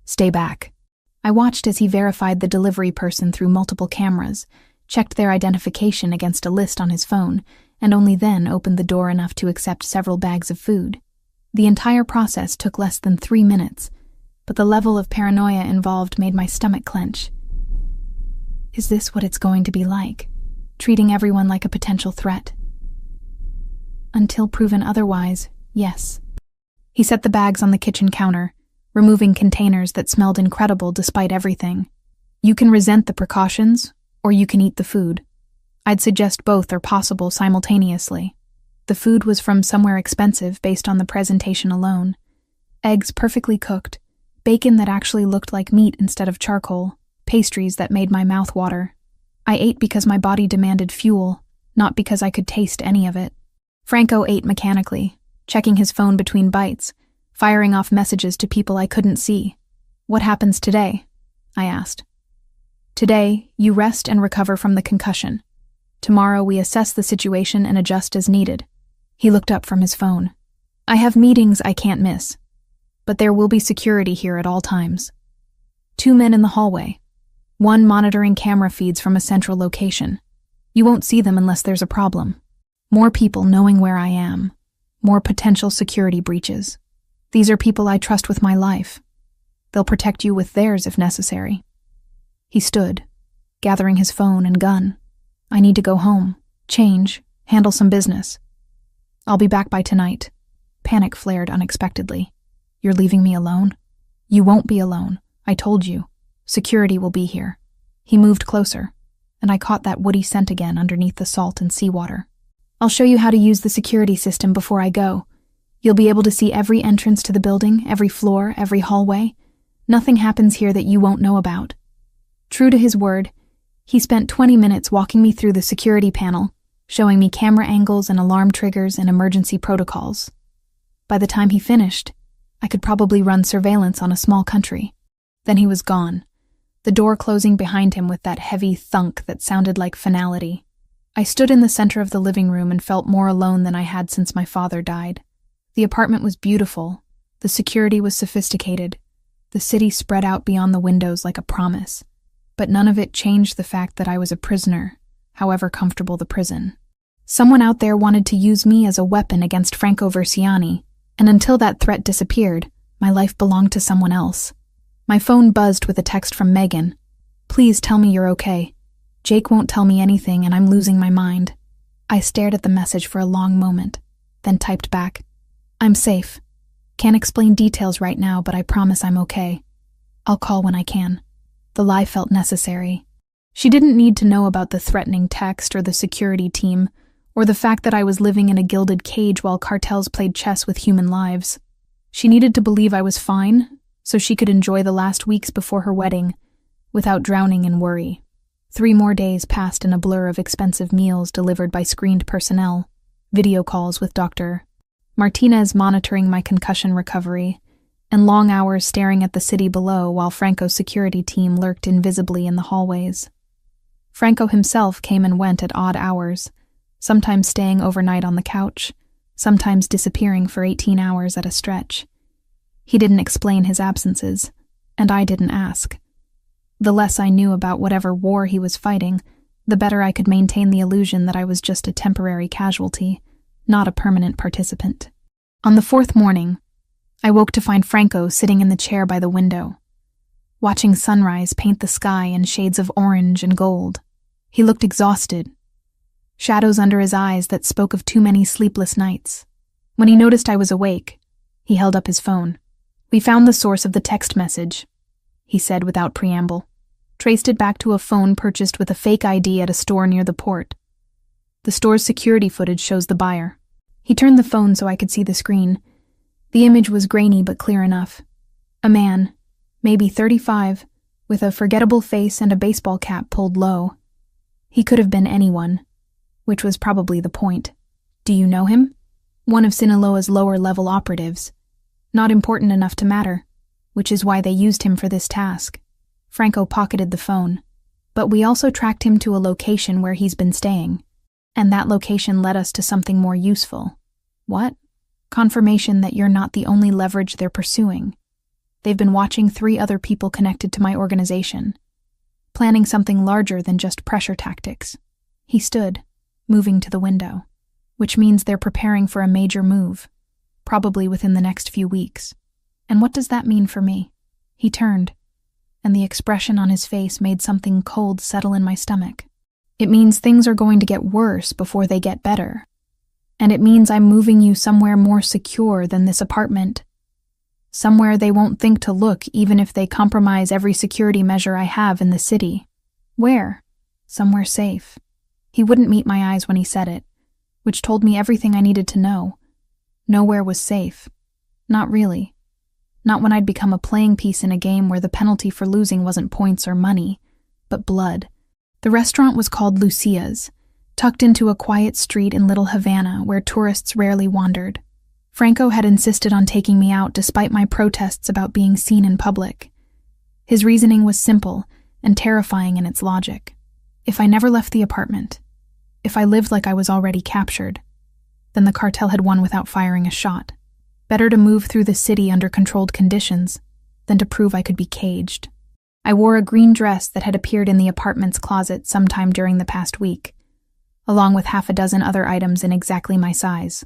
"Stay back." I watched as he verified the delivery person through multiple cameras, checked their identification against a list on his phone, and only then opened the door enough to accept several bags of food. The entire process took less than 3 minutes, but the level of paranoia involved made my stomach clench. Is this what it's going to be like? Treating everyone like a potential threat? Until proven otherwise, yes. He set the bags on the kitchen counter, removing containers that smelled incredible despite everything. You can resent the precautions, or you can eat the food. I'd suggest both are possible simultaneously. The food was from somewhere expensive based on the presentation alone. Eggs perfectly cooked, bacon that actually looked like meat instead of charcoal, pastries that made my mouth water. I ate because my body demanded fuel, not because I could taste any of it. Franco ate mechanically, checking his phone between bites, firing off messages to people I couldn't see. "What happens today?" I asked. "Today, you rest and recover from the concussion. Tomorrow we assess the situation and adjust as needed." He looked up from his phone. "I have meetings I can't miss, but there will be security here at all times. 2 men in the hallway, 1 monitoring camera feeds from a central location. You won't see them unless there's a problem. More people knowing where I am, more potential security breaches. These are people I trust with my life. They'll protect you with theirs if necessary." He stood, gathering his phone and gun. "I need to go home, change, handle some business. I'll be back by tonight." Panic flared unexpectedly. "You're leaving me alone?" "You won't be alone. I told you. Security will be here." He moved closer, and I caught that woody scent again underneath the salt and seawater. "I'll show you how to use the security system before I go. You'll be able to see every entrance to the building, every floor, every hallway. Nothing happens here that you won't know about." True to his word, he spent 20 minutes walking me through the security panel, showing me camera angles and alarm triggers and emergency protocols. By the time he finished, I could probably run surveillance on a small country. Then he was gone, the door closing behind him with that heavy thunk that sounded like finality. I stood in the center of the living room and felt more alone than I had since my father died. The apartment was beautiful, the security was sophisticated, the city spread out beyond the windows like a promise, but none of it changed the fact that I was a prisoner, however comfortable the prison. Someone out there wanted to use me as a weapon against Franco Versiani, and until that threat disappeared, my life belonged to someone else. My phone buzzed with a text from Megan. "Please tell me you're okay. Jake won't tell me anything and I'm losing my mind." I stared at the message for a long moment, then typed back, "I'm safe. Can't explain details right now, but I promise I'm okay. I'll call when I can." The lie felt necessary. She didn't need to know about the threatening text or the security team, or the fact that I was living in a gilded cage while cartels played chess with human lives. She needed to believe I was fine, so she could enjoy the last weeks before her wedding, without drowning in worry. 3 more days passed in a blur of expensive meals delivered by screened personnel, video calls with Dr. Martinez monitoring my concussion recovery, and long hours staring at the city below while Franco's security team lurked invisibly in the hallways. Franco himself came and went at odd hours, sometimes staying overnight on the couch, sometimes disappearing for 18 hours at a stretch. He didn't explain his absences, and I didn't ask. The less I knew about whatever war he was fighting, the better I could maintain the illusion that I was just a temporary casualty, not a permanent participant. On the 4th morning, I woke to find Franco sitting in the chair by the window, watching sunrise paint the sky in shades of orange and gold. He looked exhausted, shadows under his eyes that spoke of too many sleepless nights. When he noticed I was awake, he held up his phone. "We found the source of the text message," he said without preamble. "Traced it back to a phone purchased with a fake ID at a store near the port. The store's security footage shows the buyer. He turned the phone so I could see the screen. The image was grainy but clear enough. A man, maybe 35, with a forgettable face and a baseball cap pulled low. He could have been anyone, which was probably the point. Do you know him? One of Sinaloa's lower-level operatives. Not important enough to matter, which is why they used him for this task. Franco pocketed the phone. But we also tracked him to a location where he's been staying. And that location led us to something more useful. What? Confirmation that you're not the only leverage they're pursuing. They've been watching 3 other people connected to my organization, planning something larger than just pressure tactics. He stood, moving to the window, which means they're preparing for a major move, probably within the next few weeks. And what does that mean for me? He turned, and the expression on his face made something cold settle in my stomach. It means things are going to get worse before they get better. And it means I'm moving you somewhere more secure than this apartment. Somewhere they won't think to look even if they compromise every security measure I have in the city. Where? Somewhere safe. He wouldn't meet my eyes when he said it, which told me everything I needed to know. Nowhere was safe. Not really. Not when I'd become a playing piece in a game where the penalty for losing wasn't points or money, but blood. The restaurant was called Lucia's, tucked into a quiet street in Little Havana where tourists rarely wandered. Franco had insisted on taking me out despite my protests about being seen in public. His reasoning was simple and terrifying in its logic. If I never left the apartment, if I lived like I was already captured, then the cartel had won without firing a shot. Better to move through the city under controlled conditions than to prove I could be caged. I wore a green dress that had appeared in the apartment's closet sometime during the past week, along with 6 other items in exactly my size.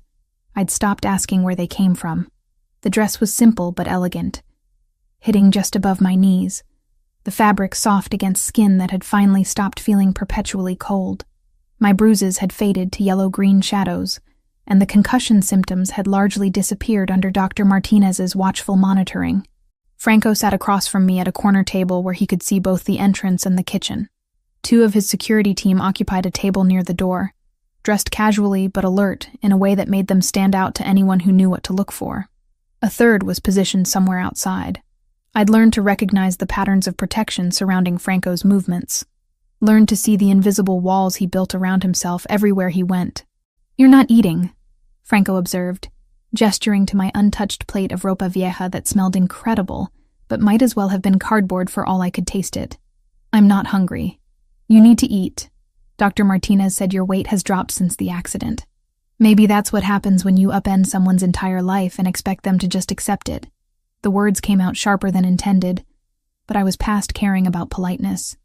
I'd stopped asking where they came from. The dress was simple but elegant, hitting just above my knees, the fabric soft against skin that had finally stopped feeling perpetually cold. My bruises had faded to yellow-green shadows, and the concussion symptoms had largely disappeared under Dr. Martinez's watchful monitoring. Franco sat across from me at a corner table where he could see both the entrance and the kitchen. 2 of his security team occupied a table near the door, dressed casually but alert in a way that made them stand out to anyone who knew what to look for. A 3rd was positioned somewhere outside. I'd learned to recognize the patterns of protection surrounding Franco's movements, learned to see the invisible walls he built around himself everywhere he went. "You're not eating," Franco observed, gesturing to my untouched plate of ropa vieja that smelled incredible, but might as well have been cardboard for all I could taste it. "I'm not hungry. You need to eat. Dr. Martinez said your weight has dropped since the accident. Maybe that's what happens when you upend someone's entire life and expect them to just accept it." The words came out sharper than intended, but I was past caring about politeness.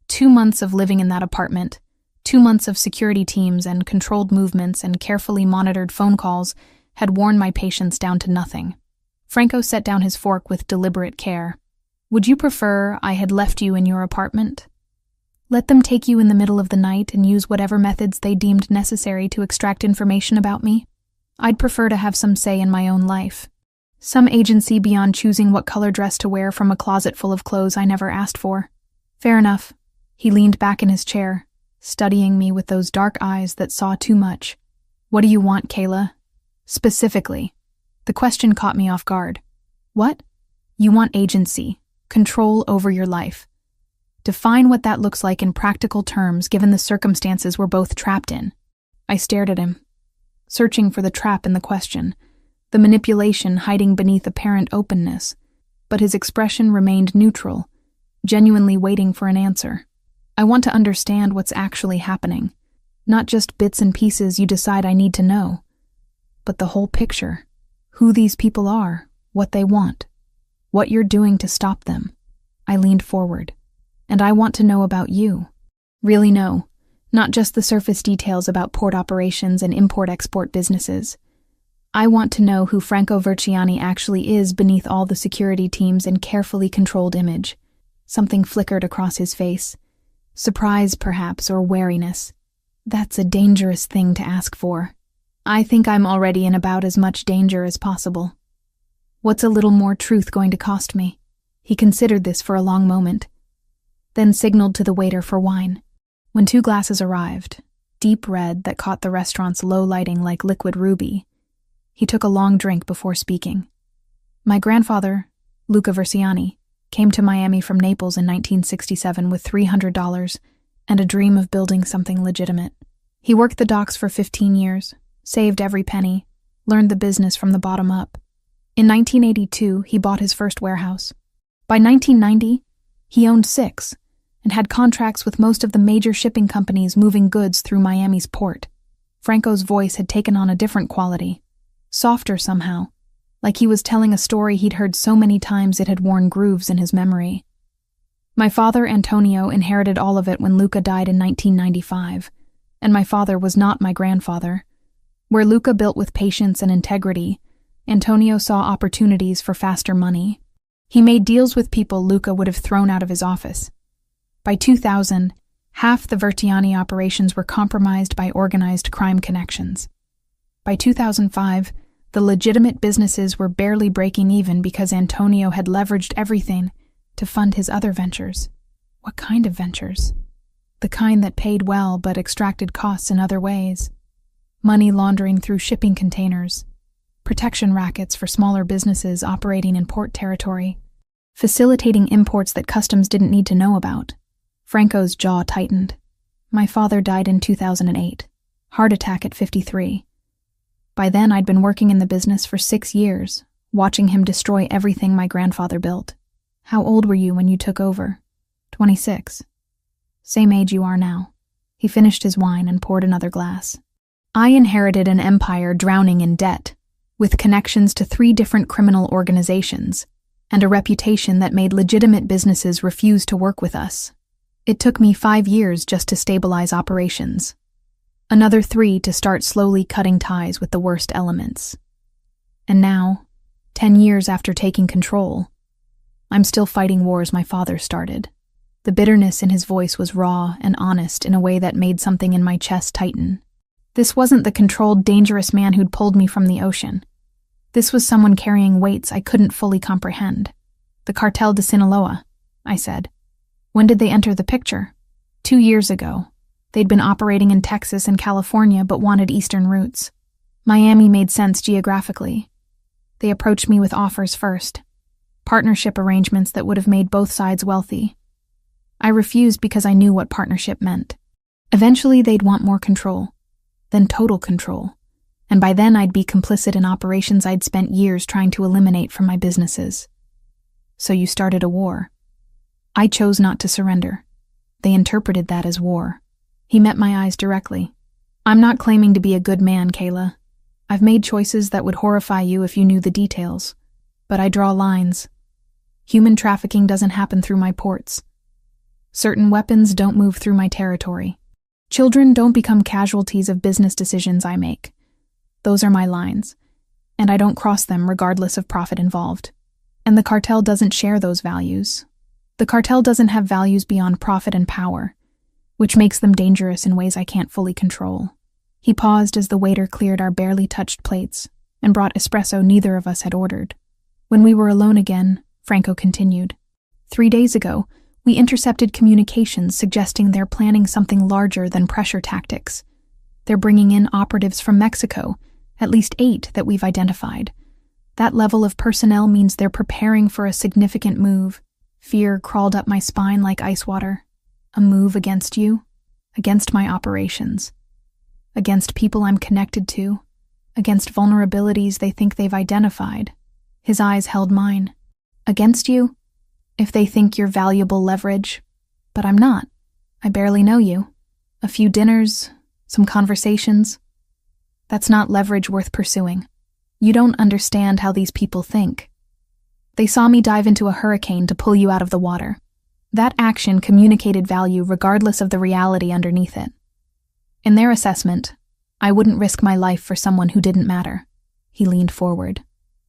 2 months of living in that apartment, 2 months of security teams and controlled movements and carefully monitored phone calls had worn my patience down to nothing. Franco set down his fork with deliberate care. "Would you prefer I had left you in your apartment? Let them take you in the middle of the night and use whatever methods they deemed necessary to extract information about me? I'd prefer to have some say in my own life. Some agency beyond choosing what color dress to wear from a closet full of clothes I never asked for." "Fair enough." He leaned back in his chair, studying me with those dark eyes that saw too much. "What do you want, Kayla? Specifically." The question caught me off guard. "What?" "You want agency, control over your life. Define what that looks like in practical terms given the circumstances we're both trapped in." I stared at him, searching for the trap in the question, the manipulation hiding beneath apparent openness, but his expression remained neutral, genuinely waiting for an answer. "I want to understand what's actually happening, not just bits and pieces you decide I need to know, but the whole picture, who these people are, what they want, what you're doing to stop them." I leaned forward. "And I want to know about you. Really know, not just the surface details about port operations and import-export businesses. I want to know who Franco Verciani actually is beneath all the security teams and carefully controlled image." Something flickered across his face. Surprise, perhaps, or wariness. That's a dangerous thing to ask for. I think I'm already in about as much danger as possible. What's a little more truth going to cost me? He considered this for a long moment, then signaled to the waiter for wine. When 2 glasses arrived, deep red that caught the restaurant's low lighting like liquid ruby, He took a long drink before speaking. My grandfather, Luca Versiani, came to Miami from Naples in 1967 with $300 and a dream of building something legitimate. He worked the docks for 15 years, saved every penny, learned the business from the bottom up. In 1982, he bought his first warehouse. By 1990, he owned 6 and had contracts with most of the major shipping companies moving goods through Miami's port. Franco's voice had taken on a different quality, softer somehow, like he was telling a story he'd heard so many times it had worn grooves in his memory. My father, Antonio, inherited all of it when Luca died in 1995, and my father was not my grandfather. Where Luca built with patience and integrity, Antonio saw opportunities for faster money. He made deals with people Luca would have thrown out of his office. By 2000, half the Vertiani operations were compromised by organized crime connections. By 2005, the legitimate businesses were barely breaking even because Antonio had leveraged everything to fund his other ventures. What kind of ventures? The kind that paid well but extracted costs in other ways. Money laundering through shipping containers, protection rackets for smaller businesses operating in port territory, facilitating imports that customs didn't need to know about. Franco's jaw tightened. My father died in 2008, heart attack at 53. By then, I'd been working in the business for 6 years, watching him destroy everything my grandfather built. How old were you when you took over? 26. Same age you are now. He finished his wine and poured another glass. I inherited an empire drowning in debt, with connections to 3 different criminal organizations, and a reputation that made legitimate businesses refuse to work with us. It took me 5 years just to stabilize operations. Another 3 to start slowly cutting ties with the worst elements. And now, 10 years after taking control, I'm still fighting wars my father started. The bitterness in his voice was raw and honest in a way that made something in my chest tighten. This wasn't the controlled, dangerous man who'd pulled me from the ocean. This was someone carrying weights I couldn't fully comprehend. The Cartel de Sinaloa, I said. When did they enter the picture? 2 years ago. They'd been operating in Texas and California but wanted eastern routes. Miami made sense geographically. They approached me with offers first. Partnership arrangements that would have made both sides wealthy. I refused because I knew what partnership meant. Eventually they'd want more control, then total control, and by then I'd be complicit in operations I'd spent years trying to eliminate from my businesses. So you started a war. I chose not to surrender. They interpreted that as war. He met my eyes directly. I'm not claiming to be a good man, Kayla. I've made choices that would horrify you if you knew the details. But I draw lines. Human trafficking doesn't happen through my ports. Certain weapons don't move through my territory. Children don't become casualties of business decisions I make. Those are my lines, and I don't cross them regardless of profit involved. And the cartel doesn't share those values. The cartel doesn't have values beyond profit and power, which makes them dangerous in ways I can't fully control. He paused as the waiter cleared our barely touched plates and brought espresso neither of us had ordered. When we were alone again, Franco continued. 3 days ago, we intercepted communications suggesting they're planning something larger than pressure tactics. They're bringing in operatives from Mexico, at least 8 that we've identified. That level of personnel means they're preparing for a significant move. Fear crawled up my spine like ice water. A move against you, against my operations, against people I'm connected to, against vulnerabilities they think they've identified. His eyes held mine. Against you? If they think you're valuable leverage. But I'm not. I barely know you. A few dinners, some conversations. That's not leverage worth pursuing. You don't understand how these people think. They saw me dive into a hurricane to pull you out of the water. That action communicated value regardless of the reality underneath it. In their assessment, I wouldn't risk my life for someone who didn't matter. He leaned forward.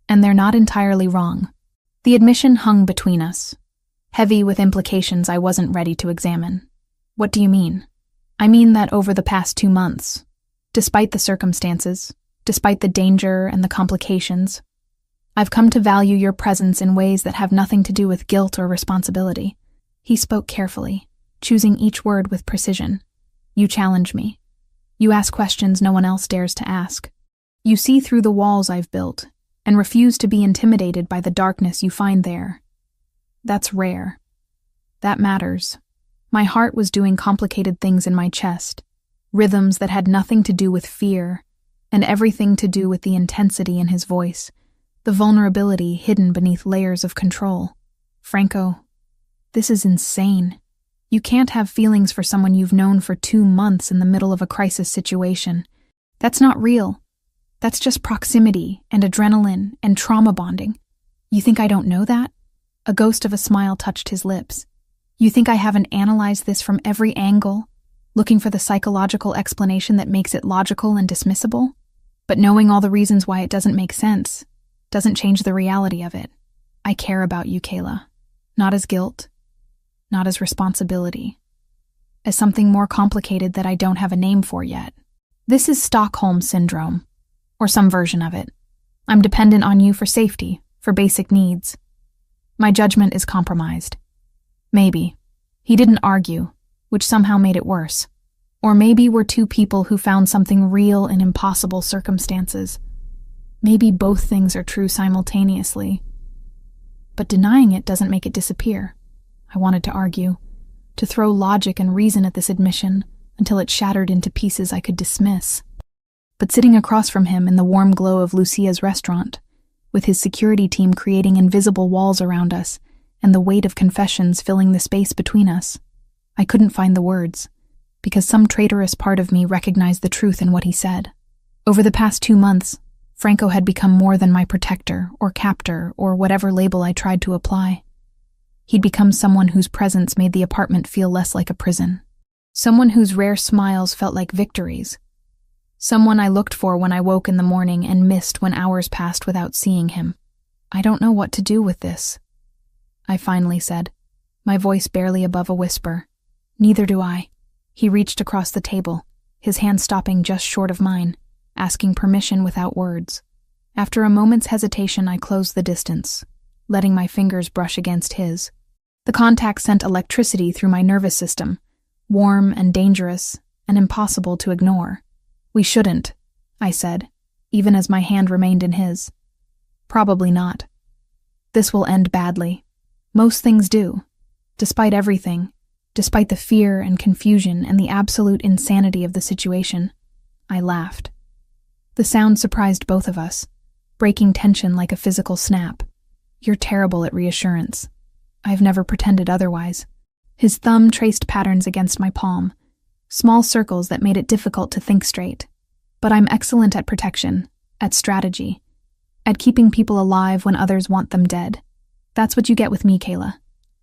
And they're not entirely wrong. The admission hung between us, heavy with implications I wasn't ready to examine. What do you mean? I mean that over the past 2 months, despite the circumstances, despite the danger and the complications, I've come to value your presence in ways that have nothing to do with guilt or responsibility. He spoke carefully, choosing each word with precision. You challenge me. You ask questions no one else dares to ask. You see through the walls I've built and refuse to be intimidated by the darkness you find there. That's rare. That matters. My heart was doing complicated things in my chest, rhythms that had nothing to do with fear and everything to do with the intensity in his voice, the vulnerability hidden beneath layers of control. Franco, this is insane. You can't have feelings for someone you've known for 2 months in the middle of a crisis situation. That's not real. That's just proximity and adrenaline and trauma bonding. You think I don't know that? A ghost of a smile touched his lips. You think I haven't analyzed this from every angle, looking for the psychological explanation that makes it logical and dismissible? But knowing all the reasons why it doesn't make sense doesn't change the reality of it. I care about you, Kayla. Not as guilt, not as responsibility, as something more complicated that I don't have a name for yet. This is Stockholm Syndrome, or some version of it. I'm dependent on you for safety, for basic needs. My judgment is compromised. Maybe. He didn't argue, which somehow made it worse. Or maybe we're two people who found something real in impossible circumstances. Maybe both things are true simultaneously. But denying it doesn't make it disappear. I wanted to argue, to throw logic and reason at this admission until it shattered into pieces I could dismiss. But sitting across from him in the warm glow of Lucia's restaurant, with his security team creating invisible walls around us and the weight of confessions filling the space between us, I couldn't find the words, because some traitorous part of me recognized the truth in what he said. Over the past 2 months, Franco had become more than my protector or captor or whatever label I tried to apply. He'd become someone whose presence made the apartment feel less like a prison. Someone whose rare smiles felt like victories. Someone I looked for when I woke in the morning and missed when hours passed without seeing him. I don't know what to do with this, I finally said, my voice barely above a whisper. Neither do I. He reached across the table, his hand stopping just short of mine, asking permission without words. After a moment's hesitation, I closed the distance, letting my fingers brush against his. The contact sent electricity through my nervous system, warm and dangerous and impossible to ignore. We shouldn't, I said, even as my hand remained in his. Probably not. This will end badly. Most things do. Despite everything, despite the fear and confusion and the absolute insanity of the situation, I laughed. The sound surprised both of us, breaking tension like a physical snap. You're terrible at reassurance. I've never pretended otherwise. His thumb traced patterns against my palm, small circles that made it difficult to think straight. But I'm excellent at protection, at strategy, at keeping people alive when others want them dead. That's what you get with me, Kayla.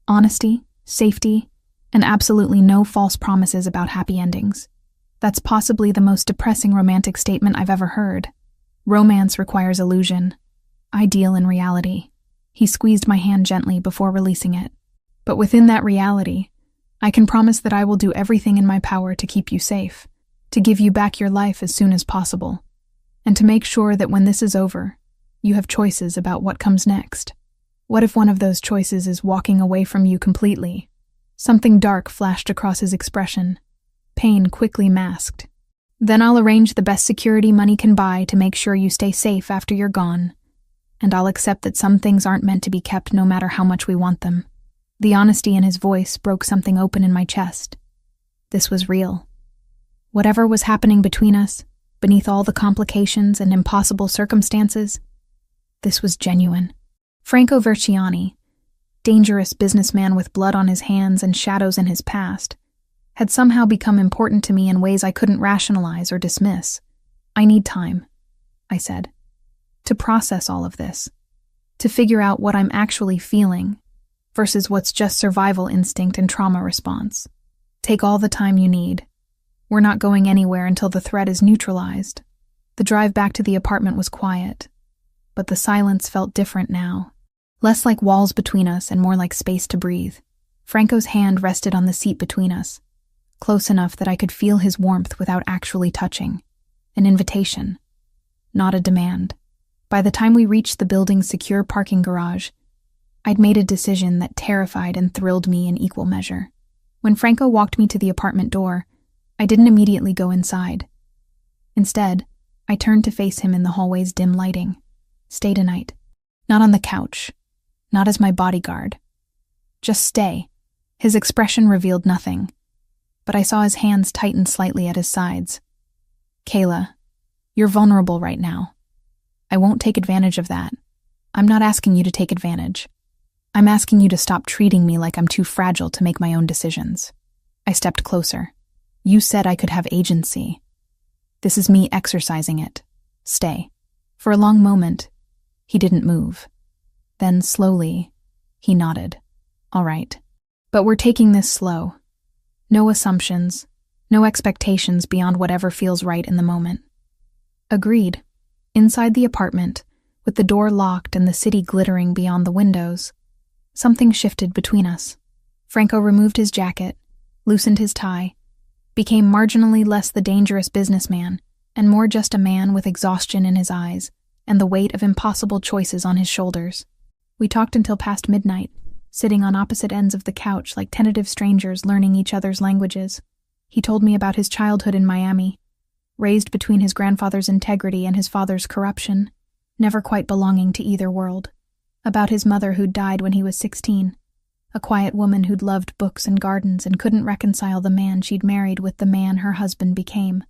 Honesty, safety, and absolutely no false promises about happy endings. That's possibly the most depressing romantic statement I've ever heard. Romance requires illusion. I deal in reality. He squeezed my hand gently before releasing it. But within that reality, I can promise that I will do everything in my power to keep you safe, to give you back your life as soon as possible, and to make sure that when this is over, you have choices about what comes next. What if one of those choices is walking away from you completely? Something dark flashed across his expression, pain quickly masked. Then I'll arrange the best security money can buy to make sure you stay safe after you're gone, and I'll accept that some things aren't meant to be kept no matter how much we want them. The honesty in his voice broke something open in my chest. This was real. Whatever was happening between us, beneath all the complications and impossible circumstances, this was genuine. Franco Verciani, dangerous businessman with blood on his hands and shadows in his past, had somehow become important to me in ways I couldn't rationalize or dismiss. I need time, I said, to process all of this, to figure out what I'm actually feeling versus what's just survival instinct and trauma response. Take all the time you need. We're not going anywhere until the threat is neutralized. The drive back to the apartment was quiet, but the silence felt different now. Less like walls between us and more like space to breathe. Franco's hand rested on the seat between us, close enough that I could feel his warmth without actually touching. An invitation, not a demand. By the time we reached the building's secure parking garage, I'd made a decision that terrified and thrilled me in equal measure. When Franco walked me to the apartment door, I didn't immediately go inside. Instead, I turned to face him in the hallway's dim lighting. Stay tonight. Not on the couch. Not as my bodyguard. Just stay. His expression revealed nothing, but I saw his hands tighten slightly at his sides. Kayla, you're vulnerable right now. I won't take advantage of that. I'm not asking you to take advantage. I'm asking you to stop treating me like I'm too fragile to make my own decisions. I stepped closer. You said I could have agency. This is me exercising it. Stay. For a long moment, he didn't move. Then, slowly, he nodded. All right. But we're taking this slow. No assumptions, no expectations beyond whatever feels right in the moment. Agreed. Inside the apartment, with the door locked and the city glittering beyond the windows, something shifted between us. Franco removed his jacket, loosened his tie, became marginally less the dangerous businessman, and more just a man with exhaustion in his eyes and the weight of impossible choices on his shoulders. We talked until past midnight, sitting on opposite ends of the couch like tentative strangers learning each other's languages. He told me about his childhood in Miami, raised between his grandfather's integrity and his father's corruption, never quite belonging to either world. About his mother who'd died when he was 16, a quiet woman who'd loved books and gardens and couldn't reconcile the man she'd married with the man her husband became.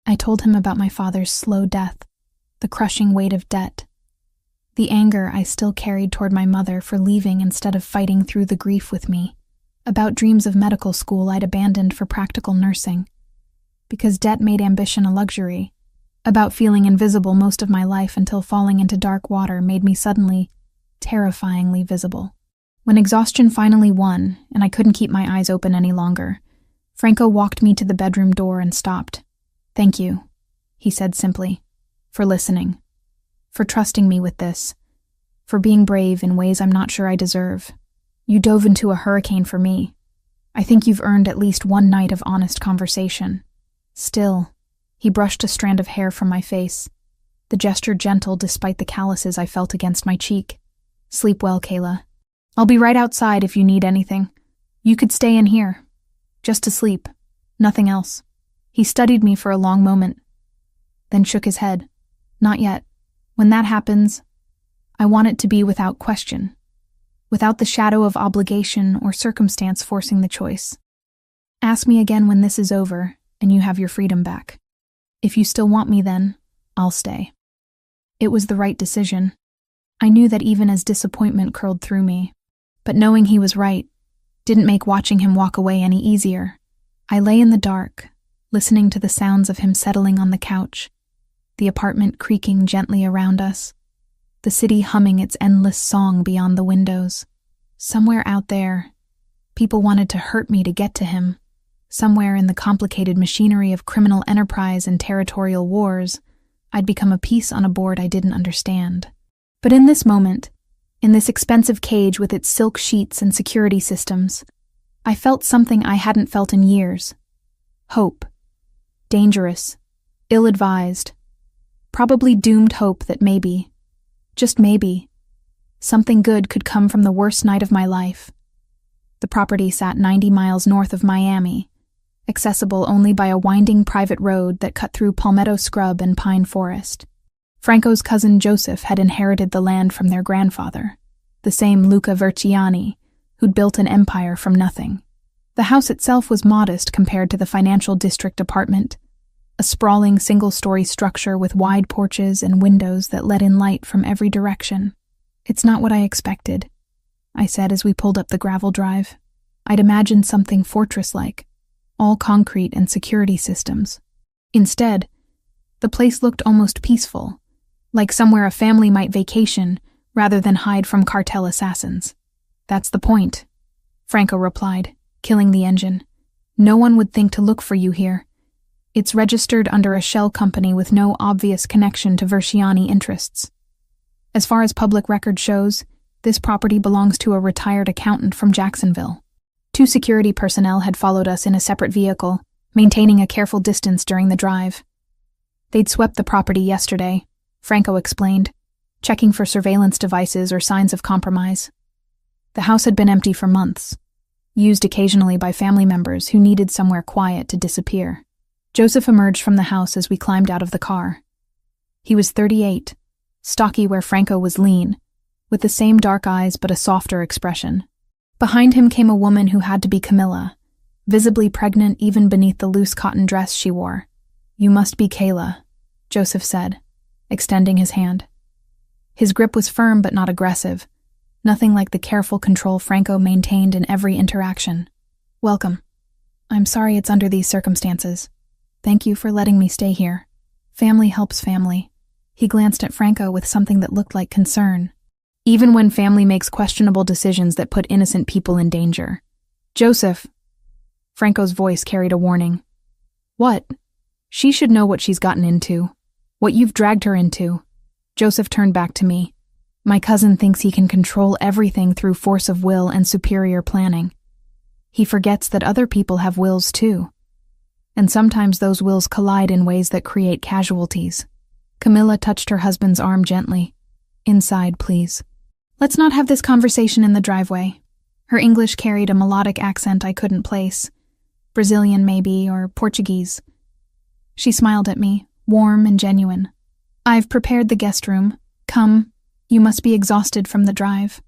I told him about my father's slow death, the crushing weight of debt, the anger I still carried toward my mother for leaving instead of fighting through the grief with me, about dreams of medical school I'd abandoned for practical nursing, because debt made ambition a luxury, about feeling invisible most of my life until falling into dark water made me suddenly, terrifyingly visible. When exhaustion finally won, and I couldn't keep my eyes open any longer, Franco walked me to the bedroom door and stopped. Thank you, he said simply, for listening, for trusting me with this, for being brave in ways I'm not sure I deserve. You dove into a hurricane for me. I think you've earned at least one night of honest conversation. Still, he brushed a strand of hair from my face, the gesture gentle despite the calluses I felt against my cheek. Sleep well, Kayla. I'll be right outside if you need anything. You could stay in here. Just to sleep. Nothing else. He studied me for a long moment, then shook his head. Not yet. When that happens, I want it to be without question, without the shadow of obligation or circumstance forcing the choice. Ask me again when this is over and you have your freedom back. If you still want me then, I'll stay. It was the right decision. I knew that even as disappointment curled through me, but knowing he was right didn't make watching him walk away any easier. I lay in the dark, listening to the sounds of him settling on the couch, the apartment creaking gently around us, the city humming its endless song beyond the windows. Somewhere out there, people wanted to hurt me to get to him. Somewhere in the complicated machinery of criminal enterprise and territorial wars, I'd become a piece on a board I didn't understand. But in this moment, in this expensive cage with its silk sheets and security systems, I felt something I hadn't felt in years. Hope. Dangerous. Ill-advised. Probably doomed hope that maybe, just maybe, something good could come from the worst night of my life. The property sat 90 miles north of Miami, accessible only by a winding private road that cut through palmetto scrub and pine forest. Franco's cousin Joseph had inherited the land from their grandfather, the same Luca Verciani, who'd built an empire from nothing. The house itself was modest compared to the financial district apartment, a sprawling single-story structure with wide porches and windows that let in light from every direction. It's not what I expected, I said as we pulled up the gravel drive. I'd imagined something fortress-like, all concrete and security systems. Instead, the place looked almost peaceful, like somewhere a family might vacation rather than hide from cartel assassins. That's the point, Franco replied, killing the engine. No one would think to look for you here. It's registered under a shell company with no obvious connection to Verciani interests. As far as public record shows, this property belongs to a retired accountant from Jacksonville. 2 security personnel had followed us in a separate vehicle, maintaining a careful distance during the drive. They'd swept the property yesterday, Franco explained, checking for surveillance devices or signs of compromise. The house had been empty for months, used occasionally by family members who needed somewhere quiet to disappear. Joseph emerged from the house as we climbed out of the car. He was 38, stocky where Franco was lean, with the same dark eyes but a softer expression. Behind him came a woman who had to be Camilla, visibly pregnant even beneath the loose cotton dress she wore. "You must be Kayla," Joseph said, extending his hand. His grip was firm but not aggressive, nothing like the careful control Franco maintained in every interaction. "Welcome. I'm sorry it's under these circumstances. Thank you for letting me stay here. Family helps family." He glanced at Franco with something that looked like concern. "Even when family makes questionable decisions that put innocent people in danger." "Joseph." Franco's voice carried a warning. "What?" "She should know what she's gotten into. What you've dragged her into." Joseph turned back to me. "My cousin thinks he can control everything through force of will and superior planning. He forgets that other people have wills too. And sometimes those wills collide in ways that create casualties." Camilla touched her husband's arm gently. "Inside, please." "Let's not have this conversation in the driveway." Her English carried a melodic accent I couldn't place. Brazilian maybe, or Portuguese. She smiled at me, warm and genuine. "I've prepared the guest room. Come, you must be exhausted from the drive."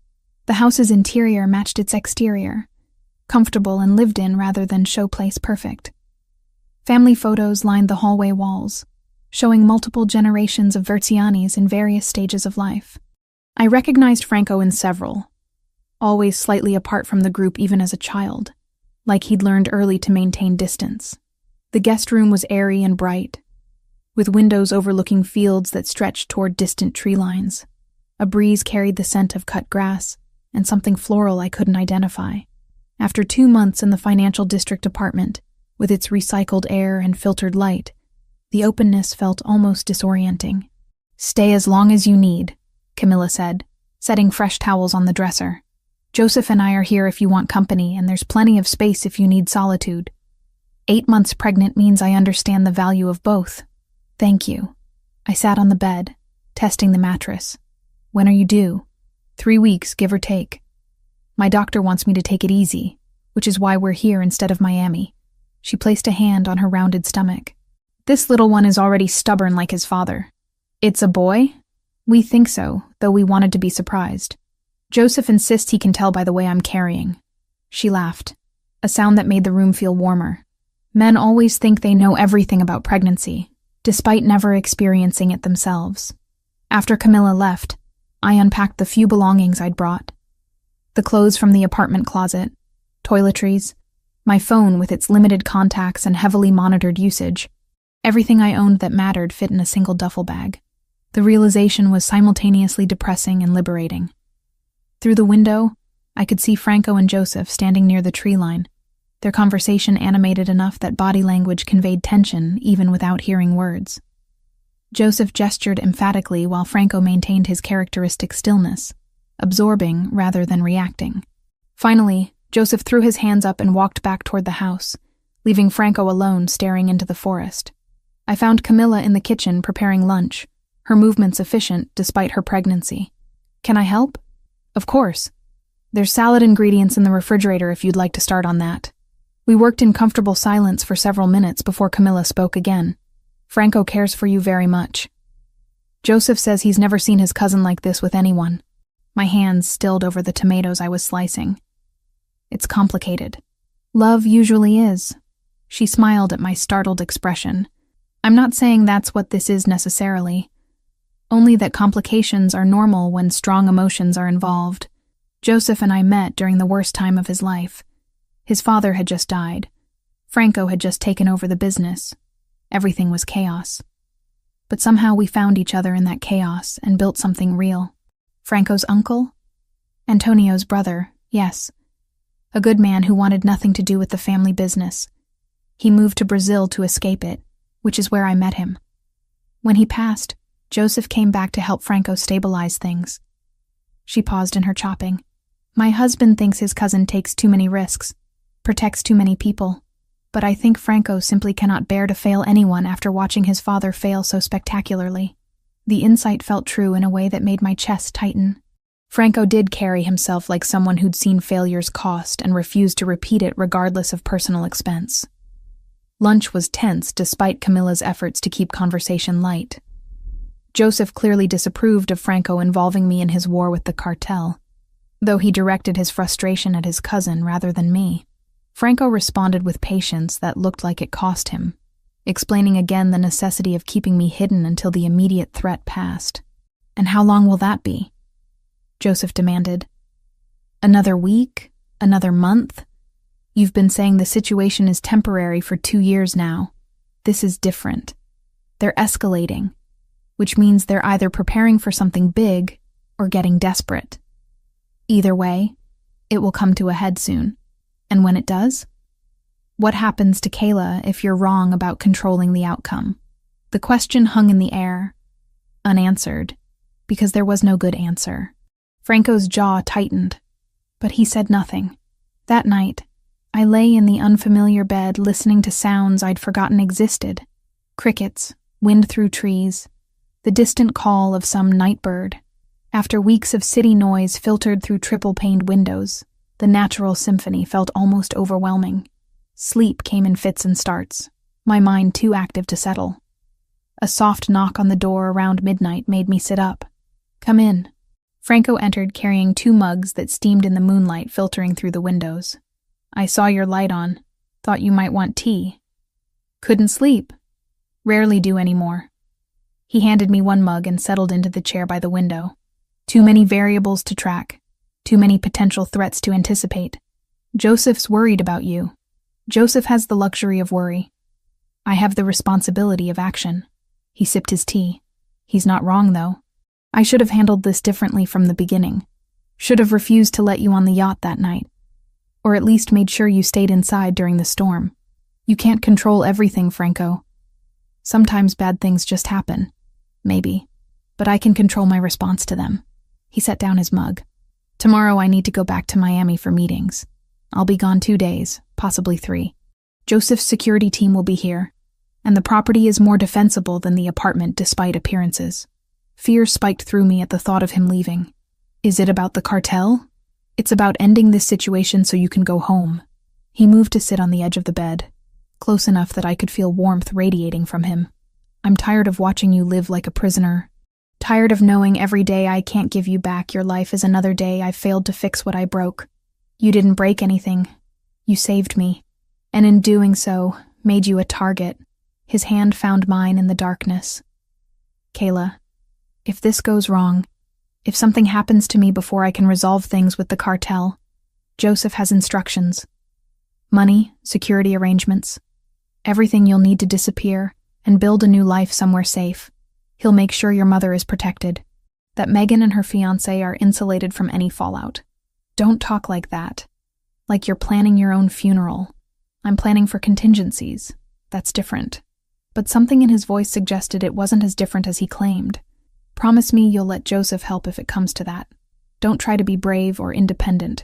The house's interior matched its exterior, comfortable and lived in rather than showplace perfect. Family photos lined the hallway walls, showing multiple generations of Verzianis in various stages of life. I recognized Franco in several, always slightly apart from the group even as a child, like he'd learned early to maintain distance. The guest room was airy and bright, with windows overlooking fields that stretched toward distant tree lines. A breeze carried the scent of cut grass and something floral I couldn't identify. After 2 months in the financial district apartment, with its recycled air and filtered light, the openness felt almost disorienting. "Stay as long as you need," Camilla said, setting fresh towels on the dresser. "Joseph and I are here if you want company, and there's plenty of space if you need solitude. 8 months pregnant means I understand the value of both." "Thank you." I sat on the bed, testing the mattress. "When are you due?" 3 weeks, give or take. My doctor wants me to take it easy, which is why we're here instead of Miami. She placed a hand on her rounded stomach. "This little one is already stubborn like his father." "It's a boy?" "We think so, though we wanted to be surprised. Joseph insists he can tell by the way I'm carrying." She laughed, a sound that made the room feel warmer. Men always think they know everything about pregnancy, despite never experiencing it themselves. After Camilla left, I unpacked the few belongings I'd brought. The clothes from the apartment closet, toiletries, my phone with its limited contacts and heavily monitored usage. Everything I owned that mattered fit in a single duffel bag. The realization was simultaneously depressing and liberating. Through the window, I could see Franco and Joseph standing near the tree line, their conversation animated enough that body language conveyed tension even without hearing words. Joseph gestured emphatically while Franco maintained his characteristic stillness, absorbing rather than reacting. Finally, Joseph threw his hands up and walked back toward the house, leaving Franco alone staring into the forest. I found Camilla in the kitchen preparing lunch, her movements efficient despite her pregnancy. "Can I help?" "Of course. There's salad ingredients in the refrigerator if you'd like to start on that." We worked in comfortable silence for several minutes before Camilla spoke again. "Franco cares for you very much. Joseph says he's never seen his cousin like this with anyone." My hands stilled over the tomatoes I was slicing. "It's complicated." "Love usually is." She smiled at my startled expression. "I'm not saying that's what this is necessarily. Only that complications are normal when strong emotions are involved. Joseph and I met during the worst time of his life. His father had just died. Franco had just taken over the business. Everything was chaos. But somehow we found each other in that chaos and built something real." "Franco's uncle?" "Antonio's brother, yes. A good man who wanted nothing to do with the family business. He moved to Brazil to escape it, which is where I met him. When he passed, Joseph came back to help Franco stabilize things." She paused in her chopping. "My husband thinks his cousin takes too many risks, protects too many people, but I think Franco simply cannot bear to fail anyone after watching his father fail so spectacularly." The insight felt true in a way that made my chest tighten. Franco did carry himself like someone who'd seen failure's cost and refused to repeat it regardless of personal expense. Lunch was tense despite Camilla's efforts to keep conversation light. Joseph clearly disapproved of Franco involving me in his war with the cartel, though he directed his frustration at his cousin rather than me. Franco responded with patience that looked like it cost him, explaining again the necessity of keeping me hidden until the immediate threat passed. "And how long will that be?" Joseph demanded. "Another week? Another month? You've been saying the situation is temporary for 2 years now. This is different. They're escalating, which means they're either preparing for something big or getting desperate. Either way, it will come to a head soon. And when it does? What happens to Kayla if you're wrong about controlling the outcome?" The question hung in the air, unanswered, because there was no good answer. Franco's jaw tightened, but he said nothing. That night, I lay in the unfamiliar bed listening to sounds I'd forgotten existed. Crickets, wind through trees, the distant call of some night bird. After weeks of city noise filtered through triple-paned windows, the natural symphony felt almost overwhelming. Sleep came in fits and starts, my mind too active to settle. A soft knock on the door around midnight made me sit up. "Come in." Franco entered carrying 2 mugs that steamed in the moonlight filtering through the windows. "I saw your light on. Thought you might want tea." "Couldn't sleep. Rarely do anymore." He handed me 1 mug and settled into the chair by the window. Too many variables to track. Too many potential threats to anticipate. Joseph's worried about you. Joseph has the luxury of worry. I have the responsibility of action. He sipped his tea. He's not wrong, though. I should have handled this differently from the beginning. Should have refused to let you on the yacht that night. Or at least made sure you stayed inside during the storm. You can't control everything, Franco. Sometimes bad things just happen. Maybe. But I can control my response to them. He set down his mug. Tomorrow I need to go back to Miami for meetings. I'll be gone 2 days, possibly 3. Joseph's security team will be here, and the property is more defensible than the apartment despite appearances. Fear spiked through me at the thought of him leaving. Is it about the cartel? It's about ending this situation so you can go home. He moved to sit on the edge of the bed, close enough that I could feel warmth radiating from him. I'm tired of watching you live like a prisoner. Tired of knowing every day I can't give you back your life is another day I failed to fix what I broke. You didn't break anything. You saved me. And in doing so, made you a target. His hand found mine in the darkness. Kayla, if this goes wrong, if something happens to me before I can resolve things with the cartel, Joseph has instructions. Money, security arrangements, everything you'll need to disappear and build a new life somewhere safe. He'll make sure your mother is protected, that Megan and her fiancé are insulated from any fallout. Don't talk like that. Like you're planning your own funeral. I'm planning for contingencies. That's different. But something in his voice suggested it wasn't as different as he claimed. Promise me you'll let Joseph help if it comes to that. Don't try to be brave or independent.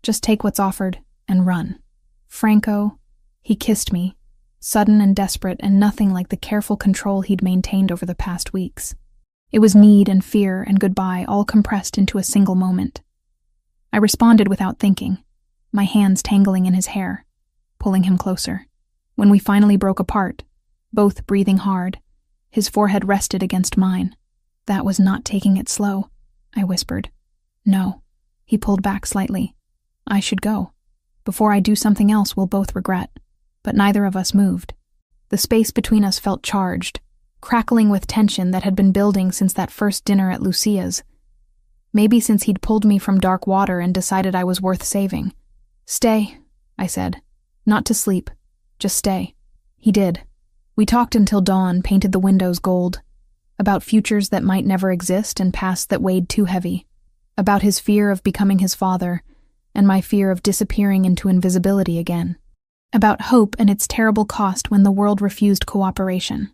Just take what's offered and run. Franco, he kissed me, sudden and desperate and nothing like the careful control he'd maintained over the past weeks. It was need and fear and goodbye all compressed into a single moment. I responded without thinking, my hands tangling in his hair, pulling him closer. When we finally broke apart, both breathing hard, his forehead rested against mine. That was not taking it slow, I whispered. No. He pulled back slightly. I should go. Before I do something else we'll both regret. But neither of us moved. The space between us felt charged, crackling with tension that had been building since that first dinner at Lucia's. Maybe since he'd pulled me from dark water and decided I was worth saving. Stay, I said. Not to sleep. Just stay. He did. We talked until dawn, painted the windows gold. About futures that might never exist and pasts that weighed too heavy. About his fear of becoming his father, and my fear of disappearing into invisibility again. About hope and its terrible cost when the world refused cooperation.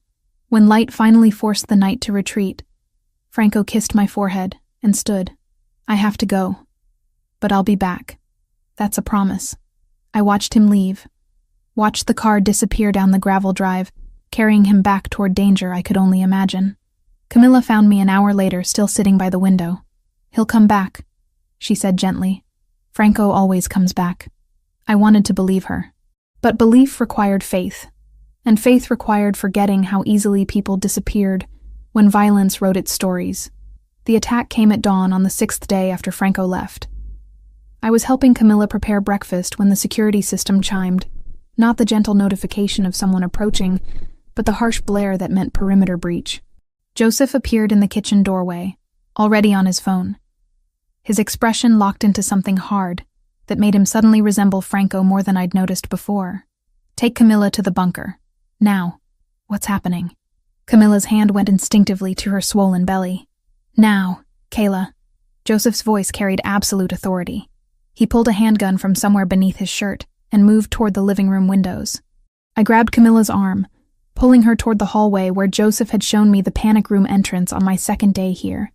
When light finally forced the night to retreat, Franco kissed my forehead and stood. I have to go. But I'll be back. That's a promise. I watched him leave. Watched the car disappear down the gravel drive, carrying him back toward danger I could only imagine. Camilla found me an hour later, still sitting by the window. He'll come back, she said gently. Franco always comes back. I wanted to believe her. But belief required faith, and faith required forgetting how easily people disappeared when violence wrote its stories. The attack came at dawn on the 6th day after Franco left. I was helping Camilla prepare breakfast when the security system chimed, not the gentle notification of someone approaching, but the harsh blare that meant perimeter breach. Joseph appeared in the kitchen doorway, already on his phone. His expression locked into something hard that made him suddenly resemble Franco more than I'd noticed before. "Take Camilla to the bunker. Now." "What's happening?" Camilla's hand went instinctively to her swollen belly. "Now, Kayla." Joseph's voice carried absolute authority. He pulled a handgun from somewhere beneath his shirt and moved toward the living room windows. I grabbed Camilla's arm, pulling her toward the hallway where Joseph had shown me the panic room entrance on my second day here.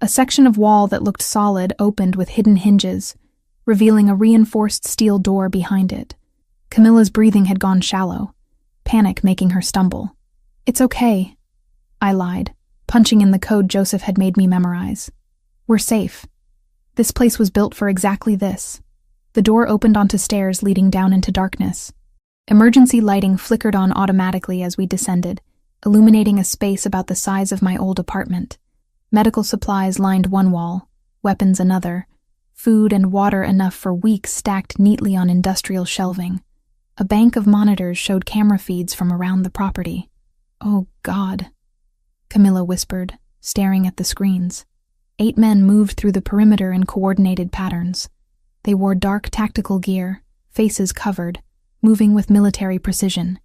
A section of wall that looked solid opened with hidden hinges, revealing a reinforced steel door behind it. Camilla's breathing had gone shallow, panic making her stumble. "It's okay," I lied, punching in the code Joseph had made me memorize. "We're safe. This place was built for exactly this." The door opened onto stairs leading down into darkness. Emergency lighting flickered on automatically as we descended, illuminating a space about the size of my old apartment. Medical supplies lined one wall, weapons another, food and water enough for weeks stacked neatly on industrial shelving. A bank of monitors showed camera feeds from around the property. "Oh, God," Camilla whispered, staring at the screens. 8 men moved through the perimeter in coordinated patterns. They wore dark tactical gear, faces covered, moving with military precision,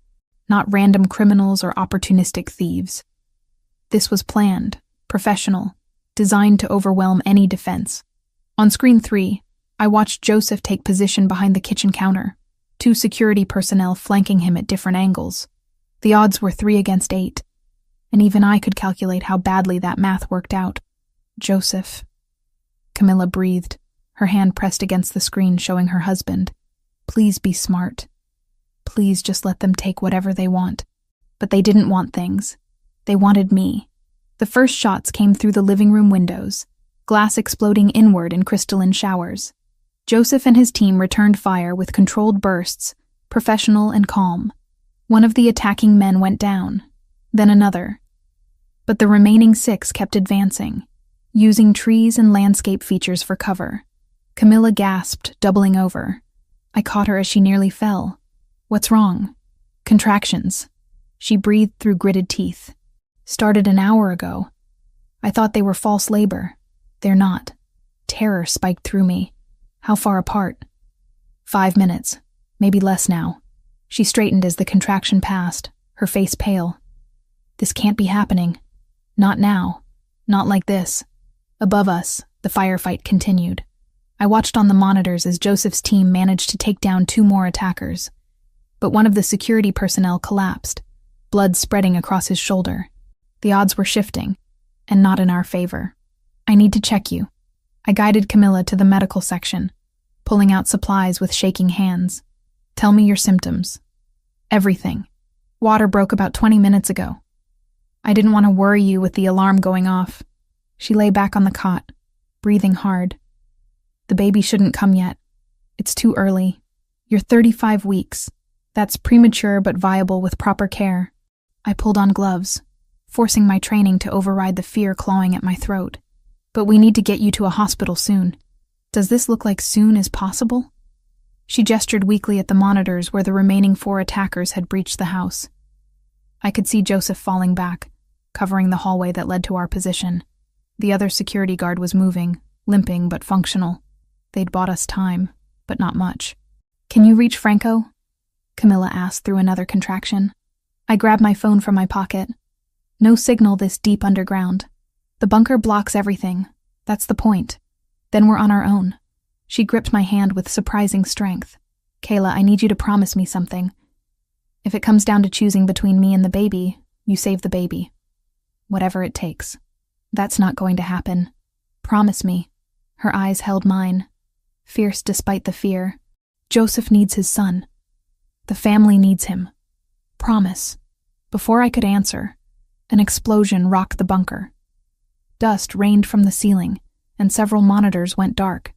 not random criminals or opportunistic thieves. This was planned, professional, designed to overwhelm any defense. On screen 3, I watched Joseph take position behind the kitchen counter, 2 security personnel flanking him at different angles. The odds were 3 against 8, and even I could calculate how badly that math worked out. "Joseph," Camilla breathed, her hand pressed against the screen showing her husband. "Please be smart. Please just let them take whatever they want." But they didn't want things. They wanted me. The first shots came through the living room windows, glass exploding inward in crystalline showers. Joseph and his team returned fire with controlled bursts, professional and calm. One of the attacking men went down, then another. But the remaining 6 kept advancing, using trees and landscape features for cover. Camilla gasped, doubling over. I caught her as she nearly fell. "What's wrong?" "Contractions." She breathed through gritted teeth. "Started an hour ago. I thought they were false labor. They're not." Terror spiked through me. "How far apart?" 5 minutes, maybe less now." She straightened as the contraction passed, her face pale. "This can't be happening. Not now. Not like this." Above us, the firefight continued. I watched on the monitors as Joseph's team managed to take down 2 more attackers. But one of the security personnel collapsed, blood spreading across his shoulder. The odds were shifting, and not in our favor. "I need to check you." I guided Camilla to the medical section, pulling out supplies with shaking hands. "Tell me your symptoms." "Everything. Water broke about 20 minutes ago." "I didn't want to worry you with the alarm going off." She lay back on the cot, breathing hard. "The baby shouldn't come yet. It's too early. You're 35 weeks. That's premature but viable with proper care." I pulled on gloves, forcing my training to override the fear clawing at my throat. "But we need to get you to a hospital soon." "Does this look like soon is possible?" She gestured weakly at the monitors where the remaining 4 attackers had breached the house. I could see Joseph falling back, covering the hallway that led to our position. The other security guard was moving, limping but functional. They'd bought us time, but not much. "Can you reach Franco?" Camilla asked through another contraction. I grabbed my phone from my pocket. No signal this deep underground. The bunker blocks everything. That's the point. Then we're on our own. She gripped my hand with surprising strength. "Kayla, I need you to promise me something. If it comes down to choosing between me and the baby, you save the baby. Whatever it takes." "That's not going to happen. Promise me." Her eyes held mine, fierce despite the fear. "Joseph needs his son. The family needs him. Promise." Before I could answer, an explosion rocked the bunker. Dust rained from the ceiling, and several monitors went dark.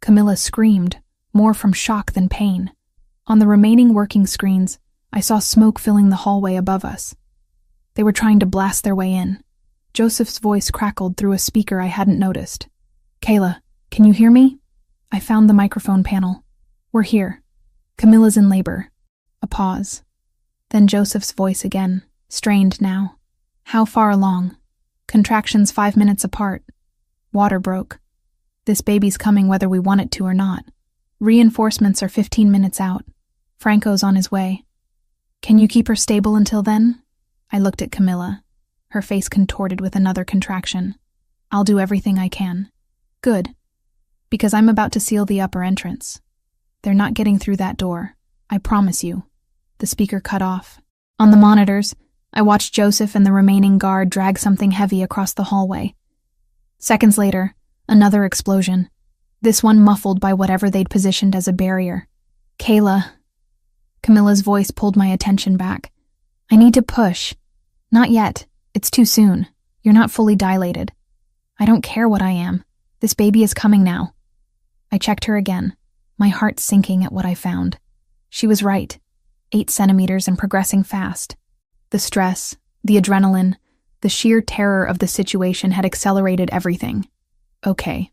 Camilla screamed, more from shock than pain. On the remaining working screens, I saw smoke filling the hallway above us. They were trying to blast their way in. Joseph's voice crackled through a speaker I hadn't noticed. "Kayla, can you hear me?" I found the microphone panel. "We're here. Camilla's in labor." A pause. Then Joseph's voice again, strained now. "How far along?" "Contractions 5 minutes apart. Water broke. This baby's coming whether we want it to or not. Reinforcements are 15 minutes out. Franco's on his way. Can you keep her stable until then?" I looked at Camilla, her face contorted with another contraction. "I'll do everything I can." "Good. Because I'm about to seal the upper entrance. They're not getting through that door. I promise you." The speaker cut off. On the monitors, I watched Joseph and the remaining guard drag something heavy across the hallway. Seconds later, another explosion. This one muffled by whatever they'd positioned as a barrier. "Kayla." Camilla's voice pulled my attention back. "I need to push." "Not yet. It's too soon. You're not fully dilated." "I don't care what I am. This baby is coming now." I checked her again, my heart sinking at what I found. She was right. 8 centimeters and progressing fast. The stress, the adrenaline, the sheer terror of the situation had accelerated everything. Okay.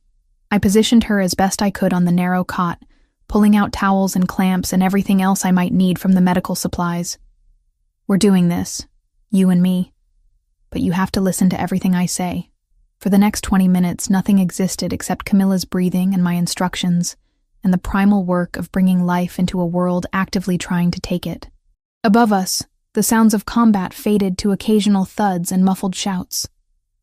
I positioned her as best I could on the narrow cot, pulling out towels and clamps and everything else I might need from the medical supplies. "We're doing this, you and me. But you have to listen to everything I say." For the next 20 minutes, nothing existed except Camilla's breathing and my instructions, and the primal work of bringing life into a world actively trying to take it. Above us, the sounds of combat faded to occasional thuds and muffled shouts.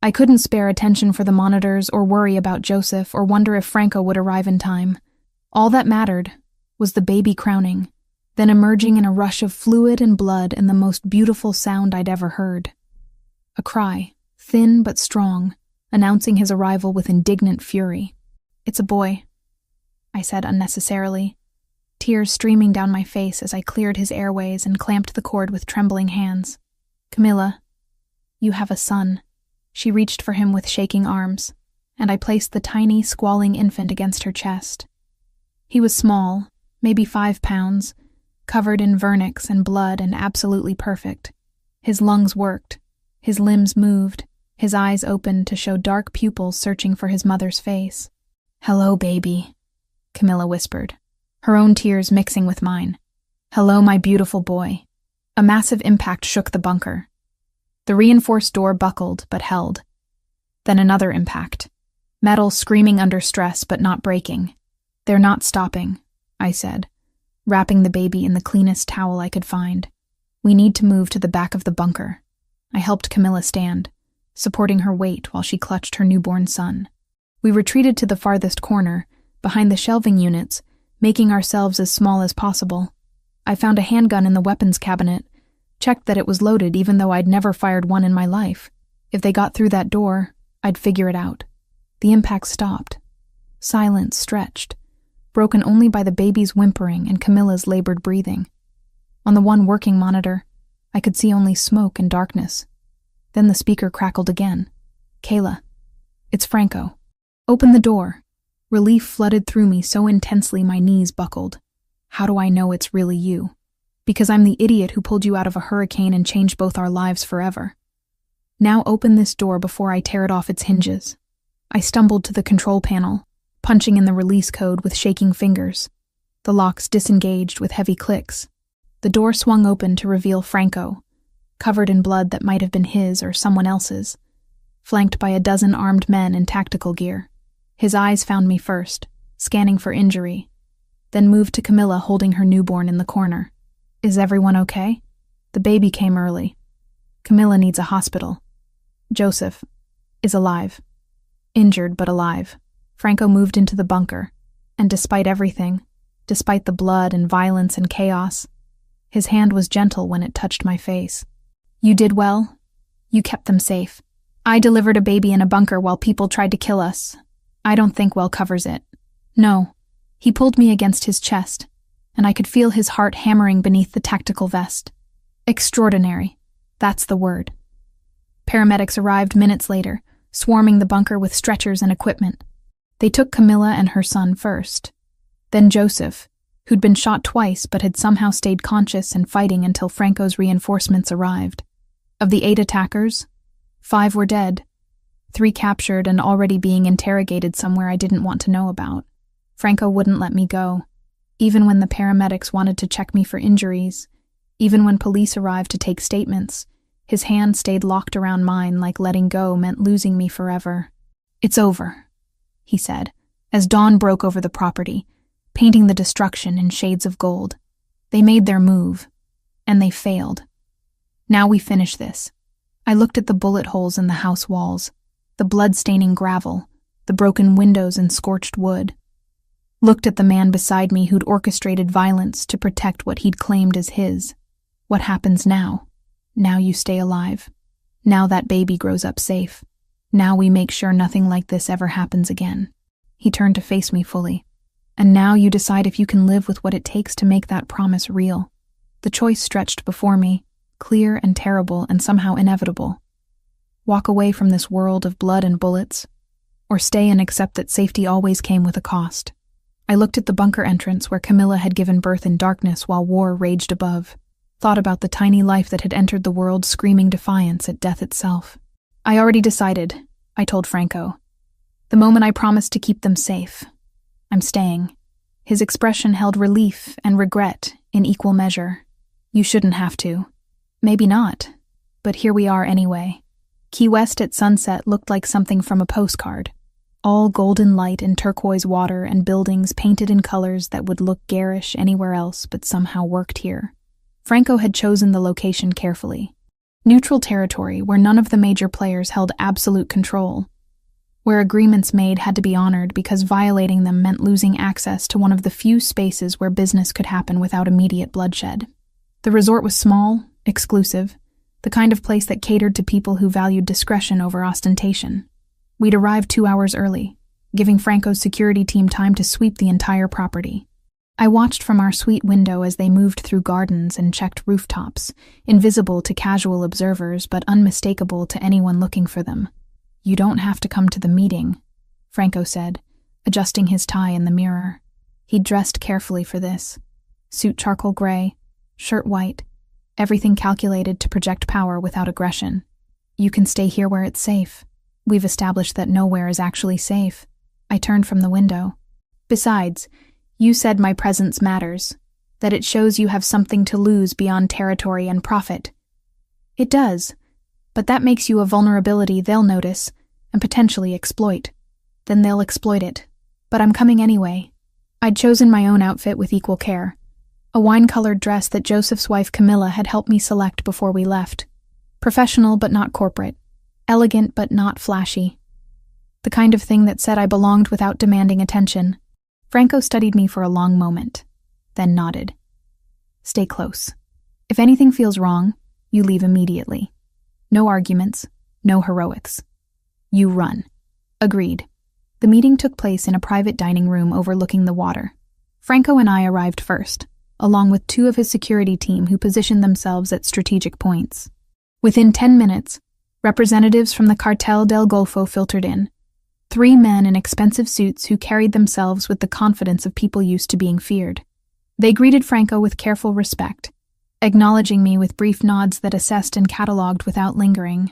I couldn't spare attention for the monitors or worry about Joseph or wonder if Franco would arrive in time. All that mattered was the baby crowning, then emerging in a rush of fluid and blood and the most beautiful sound I'd ever heard. A cry, thin but strong, announcing his arrival with indignant fury. "It's a boy," I said unnecessarily, tears streaming down my face as I cleared his airways and clamped the cord with trembling hands. "Camilla, you have a son." She reached for him with shaking arms, and I placed the tiny, squalling infant against her chest. He was small, maybe 5 pounds, covered in vernix and blood and absolutely perfect. His lungs worked, his limbs moved, his eyes opened to show dark pupils searching for his mother's face. "Hello, baby," Camilla whispered, her own tears mixing with mine. "Hello, my beautiful boy." A massive impact shook the bunker. The reinforced door buckled but held. Then another impact. Metal screaming under stress but not breaking. "They're not stopping," I said, wrapping the baby in the cleanest towel I could find. "We need to move to the back of the bunker." I helped Camilla stand, supporting her weight while she clutched her newborn son. We retreated to the farthest corner, behind the shelving units, making ourselves as small as possible. I found a handgun in the weapons cabinet, checked that it was loaded even though I'd never fired one in my life. If they got through that door, I'd figure it out. The impact stopped. Silence stretched, broken only by the baby's whimpering and Camilla's labored breathing. On the one working monitor, I could see only smoke and darkness. Then the speaker crackled again. "Kayla, it's Franco. Open the door." Relief flooded through me so intensely my knees buckled. "How do I know it's really you?" "Because I'm the idiot who pulled you out of a hurricane and changed both our lives forever. Now open this door before I tear it off its hinges." I stumbled to the control panel, punching in the release code with shaking fingers. The locks disengaged with heavy clicks. The door swung open to reveal Franco, covered in blood that might have been his or someone else's, flanked by a dozen armed men in tactical gear. His eyes found me first, scanning for injury, then moved to Camilla holding her newborn in the corner. "Is everyone okay?" "The baby came early. Camilla needs a hospital. Joseph is alive. Injured but alive." Franco moved into the bunker, and despite everything, despite the blood and violence and chaos, his hand was gentle when it touched my face. "You did well. You kept them safe. I delivered a baby in a bunker while people tried to kill us. I don't think well covers it." "No." He pulled me against his chest, and I could feel his heart hammering beneath the tactical vest. "Extraordinary. That's the word." Paramedics arrived minutes later, swarming the bunker with stretchers and equipment. They took Camilla and her son first. Then Joseph, who'd been shot twice but had somehow stayed conscious and fighting until Franco's reinforcements arrived. Of the 8 attackers, 5 were dead, 3 captured and already being interrogated somewhere I didn't want to know about. Franco wouldn't let me go, even when the paramedics wanted to check me for injuries, even when police arrived to take statements. His hand stayed locked around mine like letting go meant losing me forever. "It's over," he said, as dawn broke over the property, painting the destruction in shades of gold. They made their move, and they failed. Now we finish this. I looked at the bullet holes in the house walls, the blood-staining gravel, the broken windows and scorched wood. Looked at the man beside me who'd orchestrated violence to protect what he'd claimed as his. What happens now? Now you stay alive. Now that baby grows up safe. Now we make sure nothing like this ever happens again. He turned to face me fully. And now you decide if you can live with what it takes to make that promise real. The choice stretched before me, clear and terrible and somehow inevitable. Walk away from this world of blood and bullets, or stay and accept that safety always came with a cost. I looked at the bunker entrance where Camilla had given birth in darkness while war raged above. Thought about the tiny life that had entered the world screaming defiance at death itself. "I already decided," I told Franco. "The moment I promised to keep them safe. I'm staying." His expression held relief and regret in equal measure. "You shouldn't have to." "Maybe not, but here we are anyway." Key West at sunset looked like something from a postcard. All golden light and turquoise water and buildings painted in colors that would look garish anywhere else but somehow worked here. Franco had chosen the location carefully. Neutral territory where none of the major players held absolute control, where agreements made had to be honored because violating them meant losing access to one of the few spaces where business could happen without immediate bloodshed. The resort was small, exclusive, the kind of place that catered to people who valued discretion over ostentation. We'd arrived 2 hours early, giving Franco's security team time to sweep the entire property. I watched from our suite window as they moved through gardens and checked rooftops, invisible to casual observers but unmistakable to anyone looking for them. "You don't have to come to the meeting," Franco said, adjusting his tie in the mirror. He'd dressed carefully for this. Suit charcoal gray, shirt white, everything calculated to project power without aggression. "You can stay here where it's safe. We've established that nowhere is actually safe." I turned from the window. "Besides, you said my presence matters, that it shows you have something to lose beyond territory and profit." "It does, but that makes you a vulnerability they'll notice and potentially exploit. Then they'll exploit it. But I'm coming anyway." I'd chosen my own outfit with equal care. A wine-colored dress that Joseph's wife Camilla had helped me select before we left. Professional but not corporate. Elegant but not flashy. The kind of thing that said I belonged without demanding attention. Franco studied me for a long moment, then nodded. "Stay close. If anything feels wrong, you leave immediately. No arguments, no heroics. You run." Agreed. The meeting took place in a private dining room overlooking the water. Franco and I arrived first, along with 2 of his security team who positioned themselves at strategic points. Within 10 minutes, representatives from the Cartel del Golfo filtered in. 3 men in expensive suits who carried themselves with the confidence of people used to being feared. They greeted Franco with careful respect, acknowledging me with brief nods that assessed and catalogued without lingering.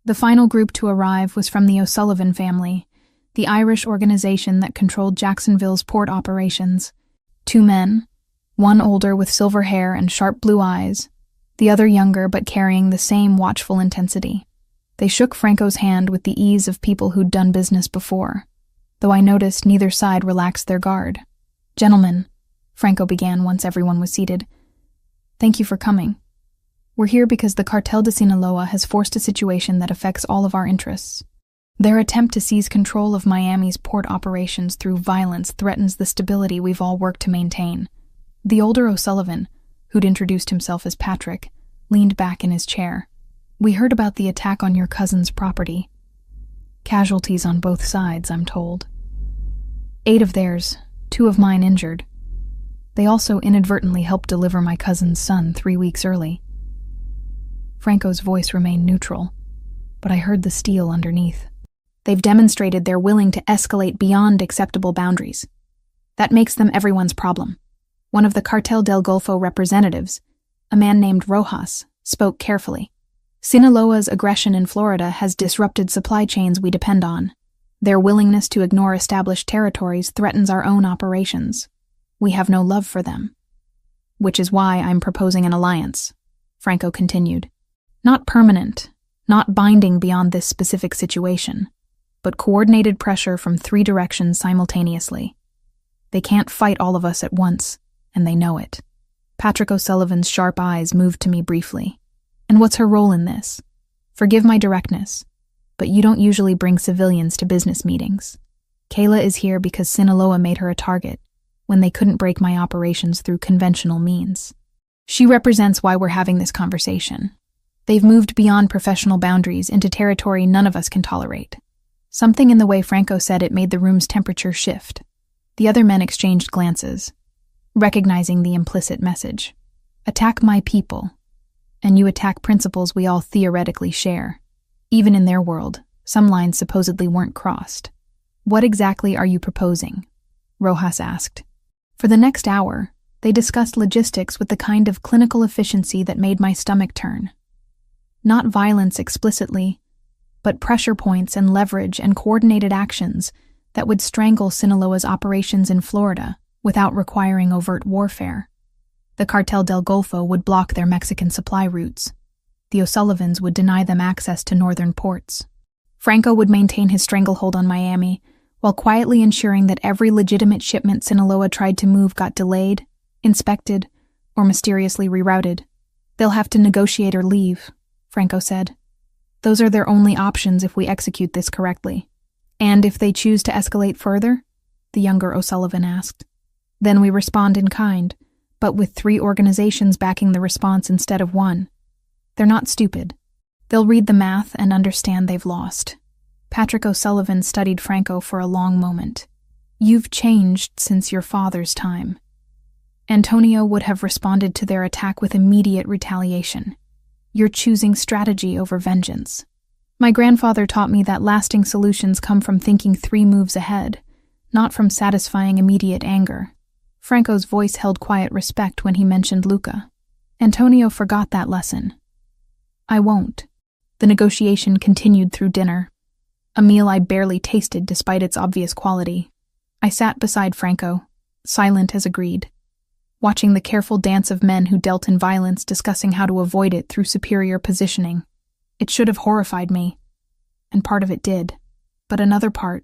The final group to arrive was from the O'Sullivan family, the Irish organization that controlled Jacksonville's port operations. 2 men, one older with silver hair and sharp blue eyes, the other younger but carrying the same watchful intensity. They shook Franco's hand with the ease of people who'd done business before, though I noticed neither side relaxed their guard. "Gentlemen," Franco began once everyone was seated, "thank you for coming. We're here because the Cartel de Sinaloa has forced a situation that affects all of our interests. Their attempt to seize control of Miami's port operations through violence threatens the stability we've all worked to maintain." The older O'Sullivan, who'd introduced himself as Patrick, leaned back in his chair. "We heard about the attack on your cousin's property. Casualties on both sides, I'm told. 8 of theirs, 2 of mine injured. They also inadvertently helped deliver my cousin's son 3 weeks early." Franco's voice remained neutral, but I heard the steel underneath. "They've demonstrated they're willing to escalate beyond acceptable boundaries. That makes them everyone's problem." One of the Cartel del Golfo representatives, a man named Rojas, spoke carefully. Sinaloa's aggression in Florida has disrupted supply chains we depend on. Their willingness to ignore established territories threatens our own operations. We have no love for them. Which is why I'm proposing an alliance, Franco continued. Not permanent, not binding beyond this specific situation, but coordinated pressure from 3 directions simultaneously. They can't fight all of us at once, and they know it. Patrick O'Sullivan's sharp eyes moved to me briefly. And what's her role in this? Forgive my directness, but you don't usually bring civilians to business meetings. Kayla is here because Sinaloa made her a target when they couldn't break my operations through conventional means. She represents why we're having this conversation. They've moved beyond professional boundaries into territory none of us can tolerate. Something in the way Franco said it made the room's temperature shift. The other men exchanged glances, recognizing the implicit message. Attack my people, and you attack principles we all theoretically share. Even in their world, some lines supposedly weren't crossed. What exactly are you proposing? Rojas asked. For the next hour, they discussed logistics with the kind of clinical efficiency that made my stomach turn. Not violence explicitly, but pressure points and leverage and coordinated actions that would strangle Sinaloa's operations in Florida without requiring overt warfare. The Cartel del Golfo would block their Mexican supply routes. The O'Sullivans would deny them access to northern ports. Franco would maintain his stranglehold on Miami, while quietly ensuring that every legitimate shipment Sinaloa tried to move got delayed, inspected, or mysteriously rerouted. They'll have to negotiate or leave, Franco said. Those are their only options if we execute this correctly. And if they choose to escalate further? The younger O'Sullivan asked. Then we respond in kind, but with 3 organizations backing the response instead of 1. They're not stupid. They'll read the math and understand they've lost. Patrick O'Sullivan studied Franco for a long moment. You've changed since your father's time. Antonio would have responded to their attack with immediate retaliation. You're choosing strategy over vengeance. My grandfather taught me that lasting solutions come from thinking 3 moves ahead, not from satisfying immediate anger. Franco's voice held quiet respect when he mentioned Luca. Antonio forgot that lesson. I won't. The negotiation continued through dinner, a meal I barely tasted despite its obvious quality. I sat beside Franco, silent as agreed, watching the careful dance of men who dealt in violence discussing how to avoid it through superior positioning. It should have horrified me, and part of it did. But another part,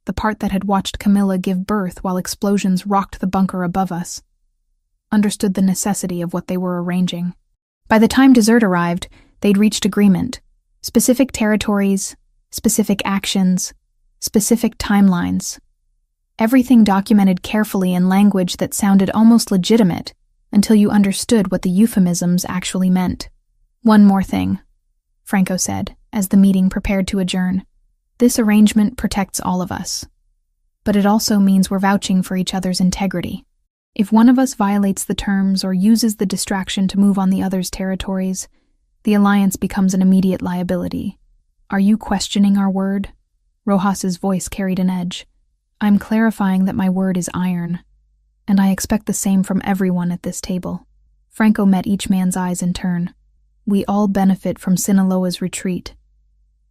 the part that had watched Camilla give birth while explosions rocked the bunker above us, understood the necessity of what they were arranging. By the time dessert arrived, they'd reached agreement. Specific territories, specific actions, specific timelines. Everything documented carefully in language that sounded almost legitimate until you understood what the euphemisms actually meant. One more thing, Franco said, as the meeting prepared to adjourn. This arrangement protects all of us, but it also means we're vouching for each other's integrity. If one of us violates the terms or uses the distraction to move on the other's territories, the alliance becomes an immediate liability. Are you questioning our word? Rojas's voice carried an edge. I'm clarifying that my word is iron, and I expect the same from everyone at this table. Franco met each man's eyes in turn. We all benefit from Sinaloa's retreat.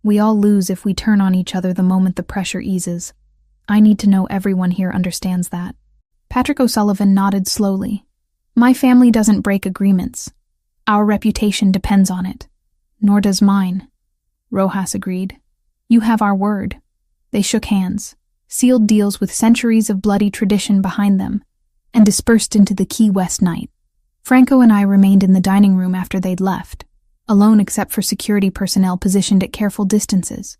We all lose if we turn on each other the moment the pressure eases. I need to know everyone here understands that. Patrick O'Sullivan nodded slowly. My family doesn't break agreements. Our reputation depends on it. Nor does mine. Rojas agreed. You have our word. They shook hands, sealed deals with centuries of bloody tradition behind them, and dispersed into the Key West night. Franco and I remained in the dining room after they'd left, alone except for security personnel positioned at careful distances.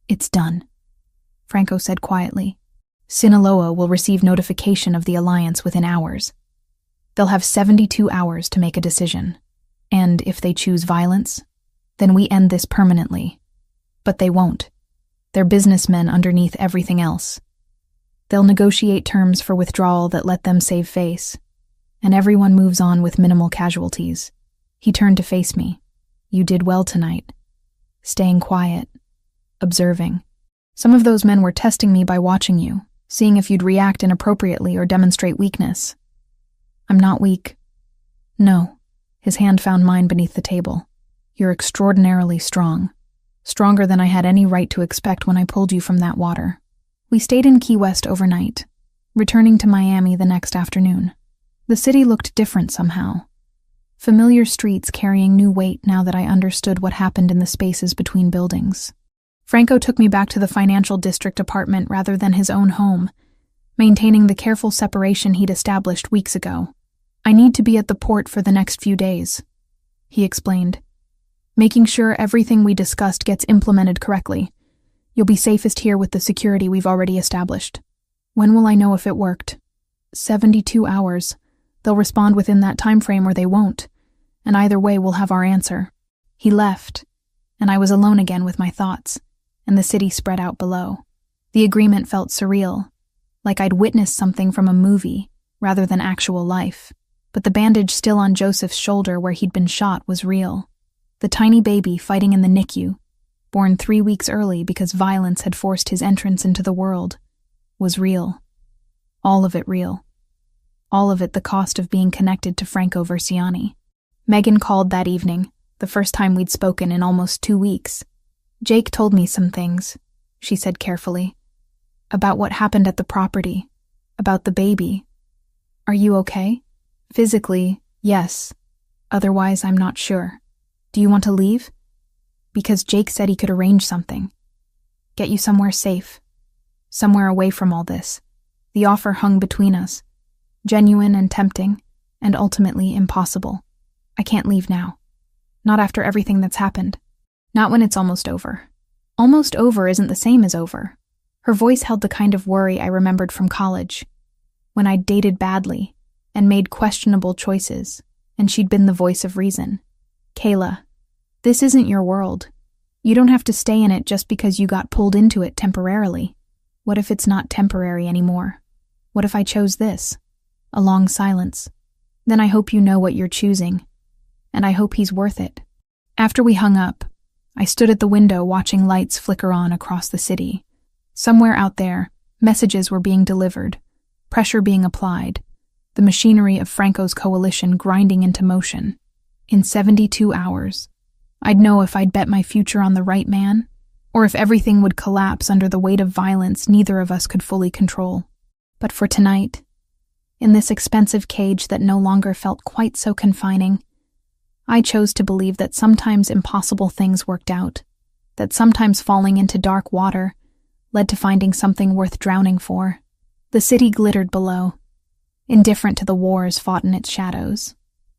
It's done, Franco said quietly. Sinaloa will receive notification of the alliance within hours. They'll have 72 hours to make a decision. And if they choose violence, then we end this permanently. But they won't. They're businessmen underneath everything else. They'll negotiate terms for withdrawal that let them save face, and everyone moves on with minimal casualties. He turned to face me. You did well tonight. Staying quiet. Observing. Some of those men were testing me by watching you, seeing if you'd react inappropriately or demonstrate weakness. I'm not weak. No. His hand found mine beneath the table. You're extraordinarily strong. Stronger than I had any right to expect when I pulled you from that water. We stayed in Key West overnight, returning to Miami the next afternoon. The city looked different somehow. Familiar streets carrying new weight now that I understood what happened in the spaces between buildings. Franco took me back to the financial district apartment rather than his own home, maintaining the careful separation he'd established weeks ago. I need to be at the port for the next few days, he explained, making sure everything we discussed gets implemented correctly. You'll be safest here with the security we've already established. When will I know if it worked? 72 hours. They'll respond within that time frame or they won't, and either way we'll have our answer. He left, and I was alone again with my thoughts, and the city spread out below. The agreement felt surreal, like I'd witnessed something from a movie rather than actual life. But the bandage still on Joseph's shoulder where he'd been shot was real. The tiny baby fighting in the NICU, born 3 weeks early because violence had forced his entrance into the world, was real. All of it real. All of it the cost of being connected to Franco Versiani. Megan called that evening, the first time we'd spoken in almost 2 weeks. Jake told me some things, she said carefully. About what happened at the property. About the baby. Are you okay? Physically, yes. Otherwise, I'm not sure. Do you want to leave? Because Jake said he could arrange something. Get you somewhere safe. Somewhere away from all this. The offer hung between us. Genuine and tempting, and ultimately impossible. I can't leave now. Not after everything that's happened. Not when it's almost over. Almost over isn't the same as over. Her voice held the kind of worry I remembered from college, when I'd dated badly and made questionable choices, and she'd been the voice of reason. Kayla, this isn't your world. You don't have to stay in it just because you got pulled into it temporarily. What if it's not temporary anymore? What if I chose this? A long silence. Then I hope you know what you're choosing, and I hope he's worth it. After we hung up, I stood at the window watching lights flicker on across the city. Somewhere out there, messages were being delivered, pressure being applied, the machinery of Franco's coalition grinding into motion. In 72 hours, I'd know if I'd bet my future on the right man, or if everything would collapse under the weight of violence neither of us could fully control. But for tonight, in this expensive cage that no longer felt quite so confining, I chose to believe that sometimes impossible things worked out, that sometimes falling into dark water led to finding something worth drowning for. The city glittered below, indifferent to the wars fought in its shadows,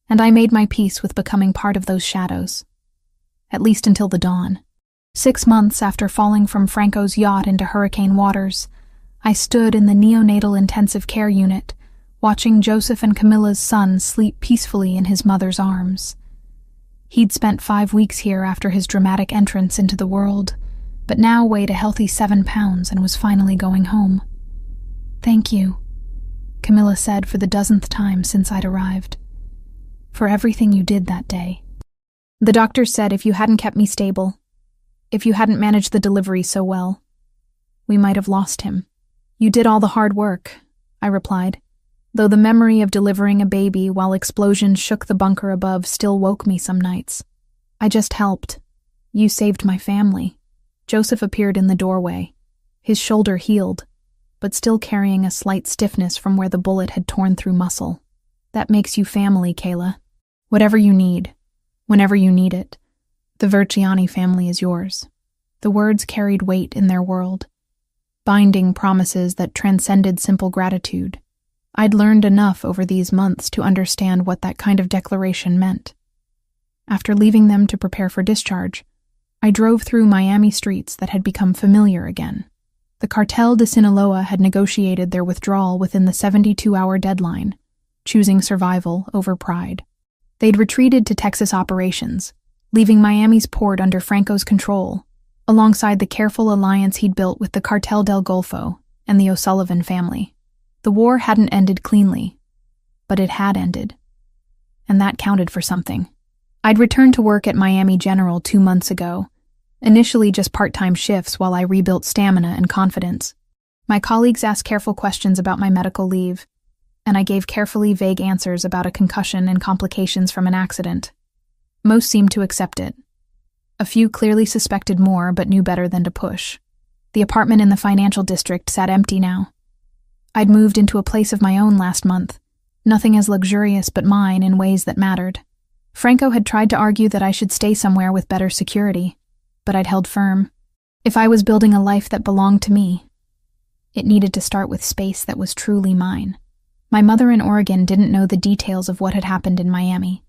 and I made my peace with becoming part of those shadows, at least until the dawn. 6 months after falling from Franco's yacht into hurricane waters, I stood in the neonatal intensive care unit, watching Joseph and Camilla's son sleep peacefully in his mother's arms. He'd spent 5 weeks here after his dramatic entrance into the world, but now weighed a healthy 7 pounds and was finally going home. Thank you, Camilla said for the dozenth time since I'd arrived, for everything you did that day. The doctor said if you hadn't kept me stable, if you hadn't managed the delivery so well, we might have lost him. You did all the hard work, I replied, though the memory of delivering a baby while explosions shook the bunker above still woke me some nights. I just helped. You saved my family. Joseph appeared in the doorway, his shoulder healed, but still carrying a slight stiffness from where the bullet had torn through muscle. That makes you family, Kayla. Whatever you need, whenever you need it, the Verciani family is yours. The words carried weight in their world, binding promises that transcended simple gratitude. I'd learned enough over these months to understand what that kind of declaration meant. After leaving them to prepare for discharge, I drove through Miami streets that had become familiar again. The Cartel de Sinaloa had negotiated their withdrawal within the 72-hour deadline, choosing survival over pride. They'd retreated to Texas operations, leaving Miami's port under Franco's control, alongside the careful alliance he'd built with the Cartel del Golfo and the O'Sullivan family. The war hadn't ended cleanly, but it had ended, and that counted for something. I'd returned to work at Miami General 2 months ago, initially just part-time shifts while I rebuilt stamina and confidence. My colleagues asked careful questions about my medical leave, and I gave carefully vague answers about a concussion and complications from an accident. Most seemed to accept it, A few clearly suspected more but knew better than to push. The apartment in the financial district sat empty now. I'd moved into a place of my own last month, nothing as luxurious but mine in ways that mattered. Franco had tried to argue that I should stay somewhere with better security, but I'd held firm. If I was building a life that belonged to me, it needed to start with space that was truly mine. My mother in Oregon didn't know the details of what had happened in Miami.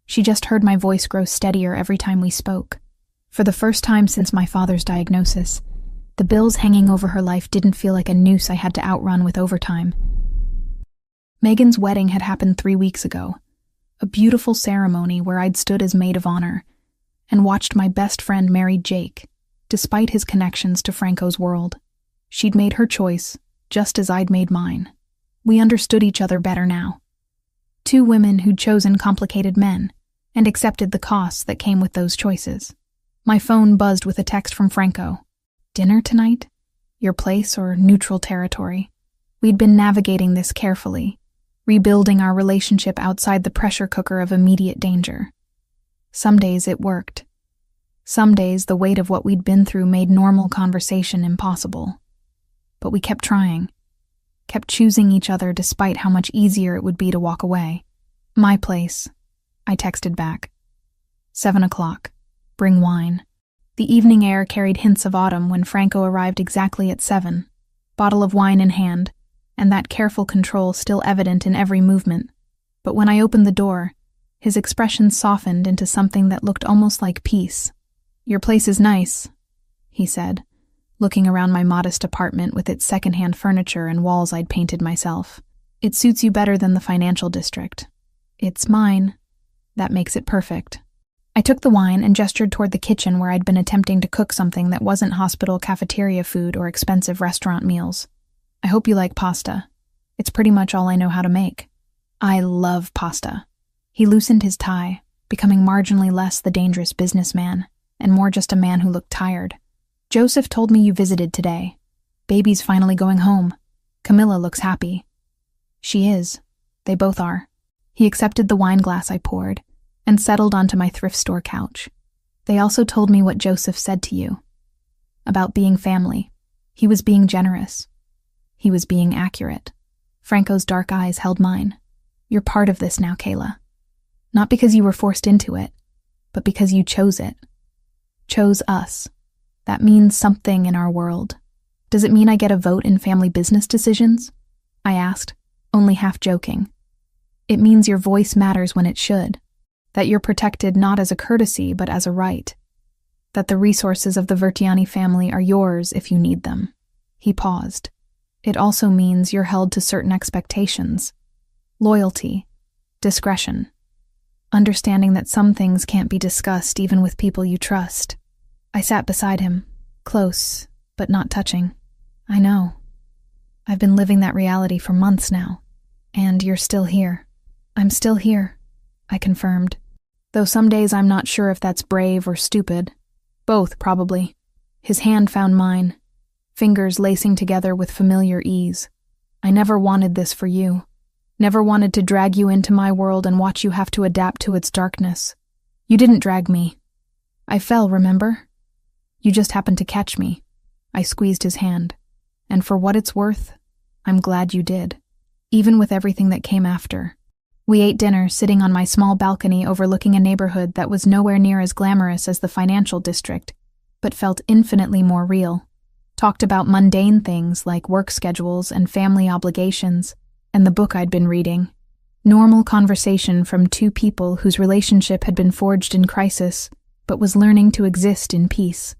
She just heard my voice grow steadier every time we spoke. For the first time since my father's diagnosis, the bills hanging over her life didn't feel like a noose I had to outrun with overtime. Megan's wedding had happened 3 weeks ago, a beautiful ceremony where I'd stood as maid of honor and watched my best friend marry Jake, despite his connections to Franco's world. She'd made her choice, just as I'd made mine. We understood each other better now. Two women who'd chosen complicated men and accepted the costs that came with those choices. My phone buzzed with a text from Franco. Dinner tonight? Your place or neutral territory? We'd been navigating this carefully, rebuilding our relationship outside the pressure cooker of immediate danger. Some days it worked. Some days the weight of what we'd been through made normal conversation impossible. But we kept trying, kept choosing each other despite how much easier it would be to walk away. My place, I texted back. 7 o'clock. Bring wine. The evening air carried hints of autumn when Franco arrived exactly at 7, bottle of wine in hand, and that careful control still evident in every movement. But when I opened the door, his expression softened into something that looked almost like peace. Your place is nice, he said, looking around my modest apartment with its secondhand furniture and walls I'd painted myself. It suits you better than the financial district. It's mine. That makes it perfect. I took the wine and gestured toward the kitchen where I'd been attempting to cook something that wasn't hospital cafeteria food or expensive restaurant meals. I hope you like pasta. It's pretty much all I know how to make. I love pasta. He loosened his tie, becoming marginally less the dangerous businessman, and more just a man who looked tired. Joseph told me you visited today. Baby's finally going home. Camilla looks happy. She is. They both are. He accepted the wine glass I poured and settled onto my thrift store couch. They also told me what Joseph said to you. About being family. He was being generous. He was being accurate. Franco's dark eyes held mine. You're part of this now, Kayla. Not because you were forced into it, but because you chose it. Chose us. That means something in our world. Does it mean I get a vote in family business decisions? I asked, only half joking. It means your voice matters when it should. That you're protected not as a courtesy but as a right. That the resources of the Vertiani family are yours if you need them. He paused. It also means you're held to certain expectations. Loyalty. Discretion. Understanding that some things can't be discussed even with people you trust. I sat beside him, close, but not touching. I know. I've been living that reality for months now. And you're still here. I'm still here, I confirmed. Though some days I'm not sure if that's brave or stupid. Both, probably. His hand found mine, fingers lacing together with familiar ease. I never wanted this for you. Never wanted to drag you into my world and watch you have to adapt to its darkness. You didn't drag me. I fell, remember? You just happened to catch me. I squeezed his hand. And for what it's worth, I'm glad you did. Even with everything that came after. We ate dinner sitting on my small balcony overlooking a neighborhood that was nowhere near as glamorous as the financial district, but felt infinitely more real. Talked about mundane things like work schedules and family obligations, and the book I'd been reading. Normal conversation from two people whose relationship had been forged in crisis, but was learning to exist in peace.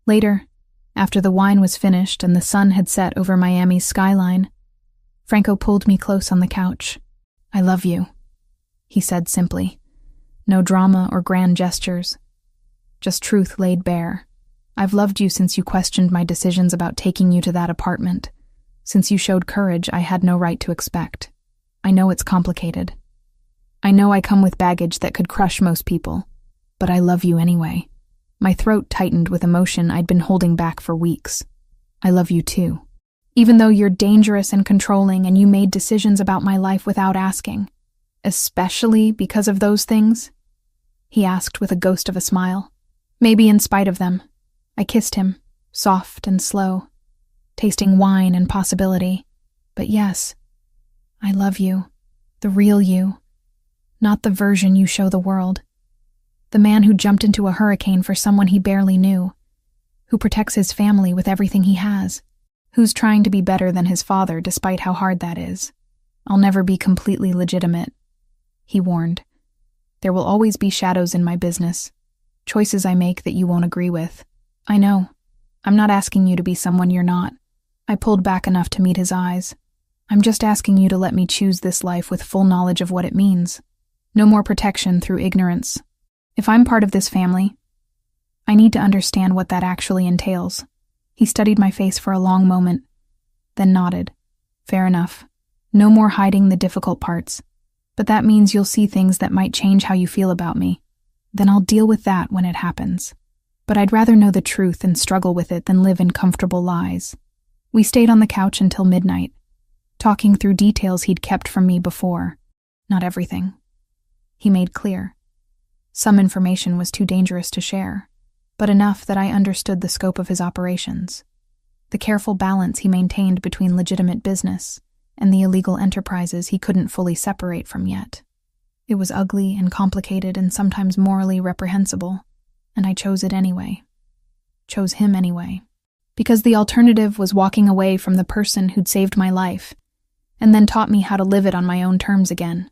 Later, after the wine was finished and the sun had set over Miami's skyline, Franco pulled me close on the couch. I love you, he said simply. No drama or grand gestures. Just truth laid bare. I've loved you since you questioned my decisions about taking you to that apartment. Since you showed courage I had no right to expect. I know it's complicated. I know I come with baggage that could crush most people. But I love you anyway. My throat tightened with emotion I'd been holding back for weeks. I love you too. Even though you're dangerous and controlling and you made decisions about my life without asking. Especially because of those things? He asked with a ghost of a smile. Maybe in spite of them. I kissed him, soft and slow, tasting wine and possibility. But yes, I love you, the real you, not the version you show the world. The man who jumped into a hurricane for someone he barely knew, who protects his family with everything he has, who's trying to be better than his father despite how hard that is. I'll never be completely legitimate, he warned. There will always be shadows in my business, choices I make that you won't agree with. I know. I'm not asking you to be someone you're not. I pulled back enough to meet his eyes. I'm just asking you to let me choose this life with full knowledge of what it means. No more protection through ignorance. If I'm part of this family, I need to understand what that actually entails. He studied my face for a long moment, then nodded. Fair enough. No more hiding the difficult parts. But that means you'll see things that might change how you feel about me. Then I'll deal with that when it happens. But I'd rather know the truth and struggle with it than live in comfortable lies. We stayed on the couch until midnight, talking through details he'd kept from me before. Not everything. He made clear. Some information was too dangerous to share, but enough that I understood the scope of his operations. The careful balance he maintained between legitimate business and the illegal enterprises he couldn't fully separate from yet. It was ugly and complicated and sometimes morally reprehensible, and I chose it anyway. Chose him anyway. Because the alternative was walking away from the person who'd saved my life, and then taught me how to live it on my own terms again.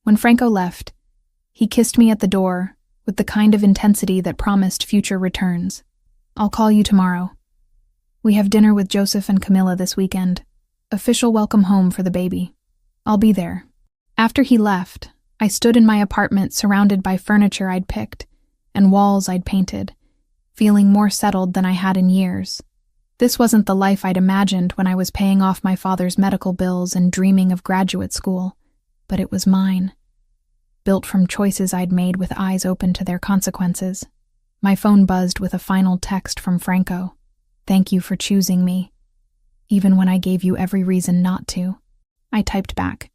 When Franco left, he kissed me at the door with the kind of intensity that promised future returns. I'll call you tomorrow. We have dinner with Joseph and Camilla this weekend. Official welcome home for the baby. I'll be there. After he left, I stood in my apartment surrounded by furniture I'd picked and walls I'd painted, feeling more settled than I had in years. This wasn't the life I'd imagined when I was paying off my father's medical bills and dreaming of graduate school, but it was mine. Built from choices I'd made with eyes open to their consequences. My phone buzzed with a final text from Franco. Thank you for choosing me, even when I gave you every reason not to. I typed back,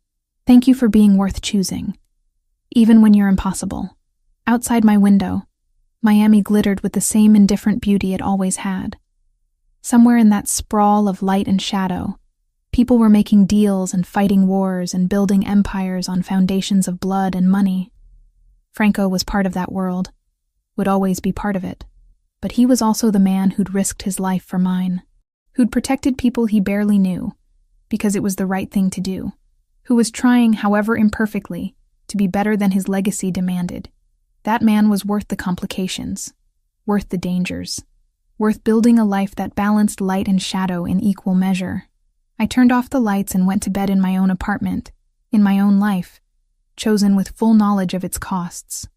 thank you for being worth choosing, even when you're impossible. Outside my window, Miami glittered with the same indifferent beauty it always had. Somewhere in that sprawl of light and shadow, people were making deals and fighting wars and building empires on foundations of blood and money. Franco was part of that world, would always be part of it. But he was also the man who'd risked his life for mine, who'd protected people he barely knew, because it was the right thing to do, who was trying, however imperfectly, to be better than his legacy demanded. That man was worth the complications, worth the dangers, worth building a life that balanced light and shadow in equal measure. I turned off the lights and went to bed in my own apartment, in my own life, chosen with full knowledge of its costs.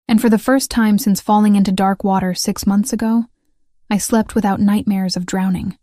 And for the first time since falling into dark water 6 months ago, I slept without nightmares of drowning.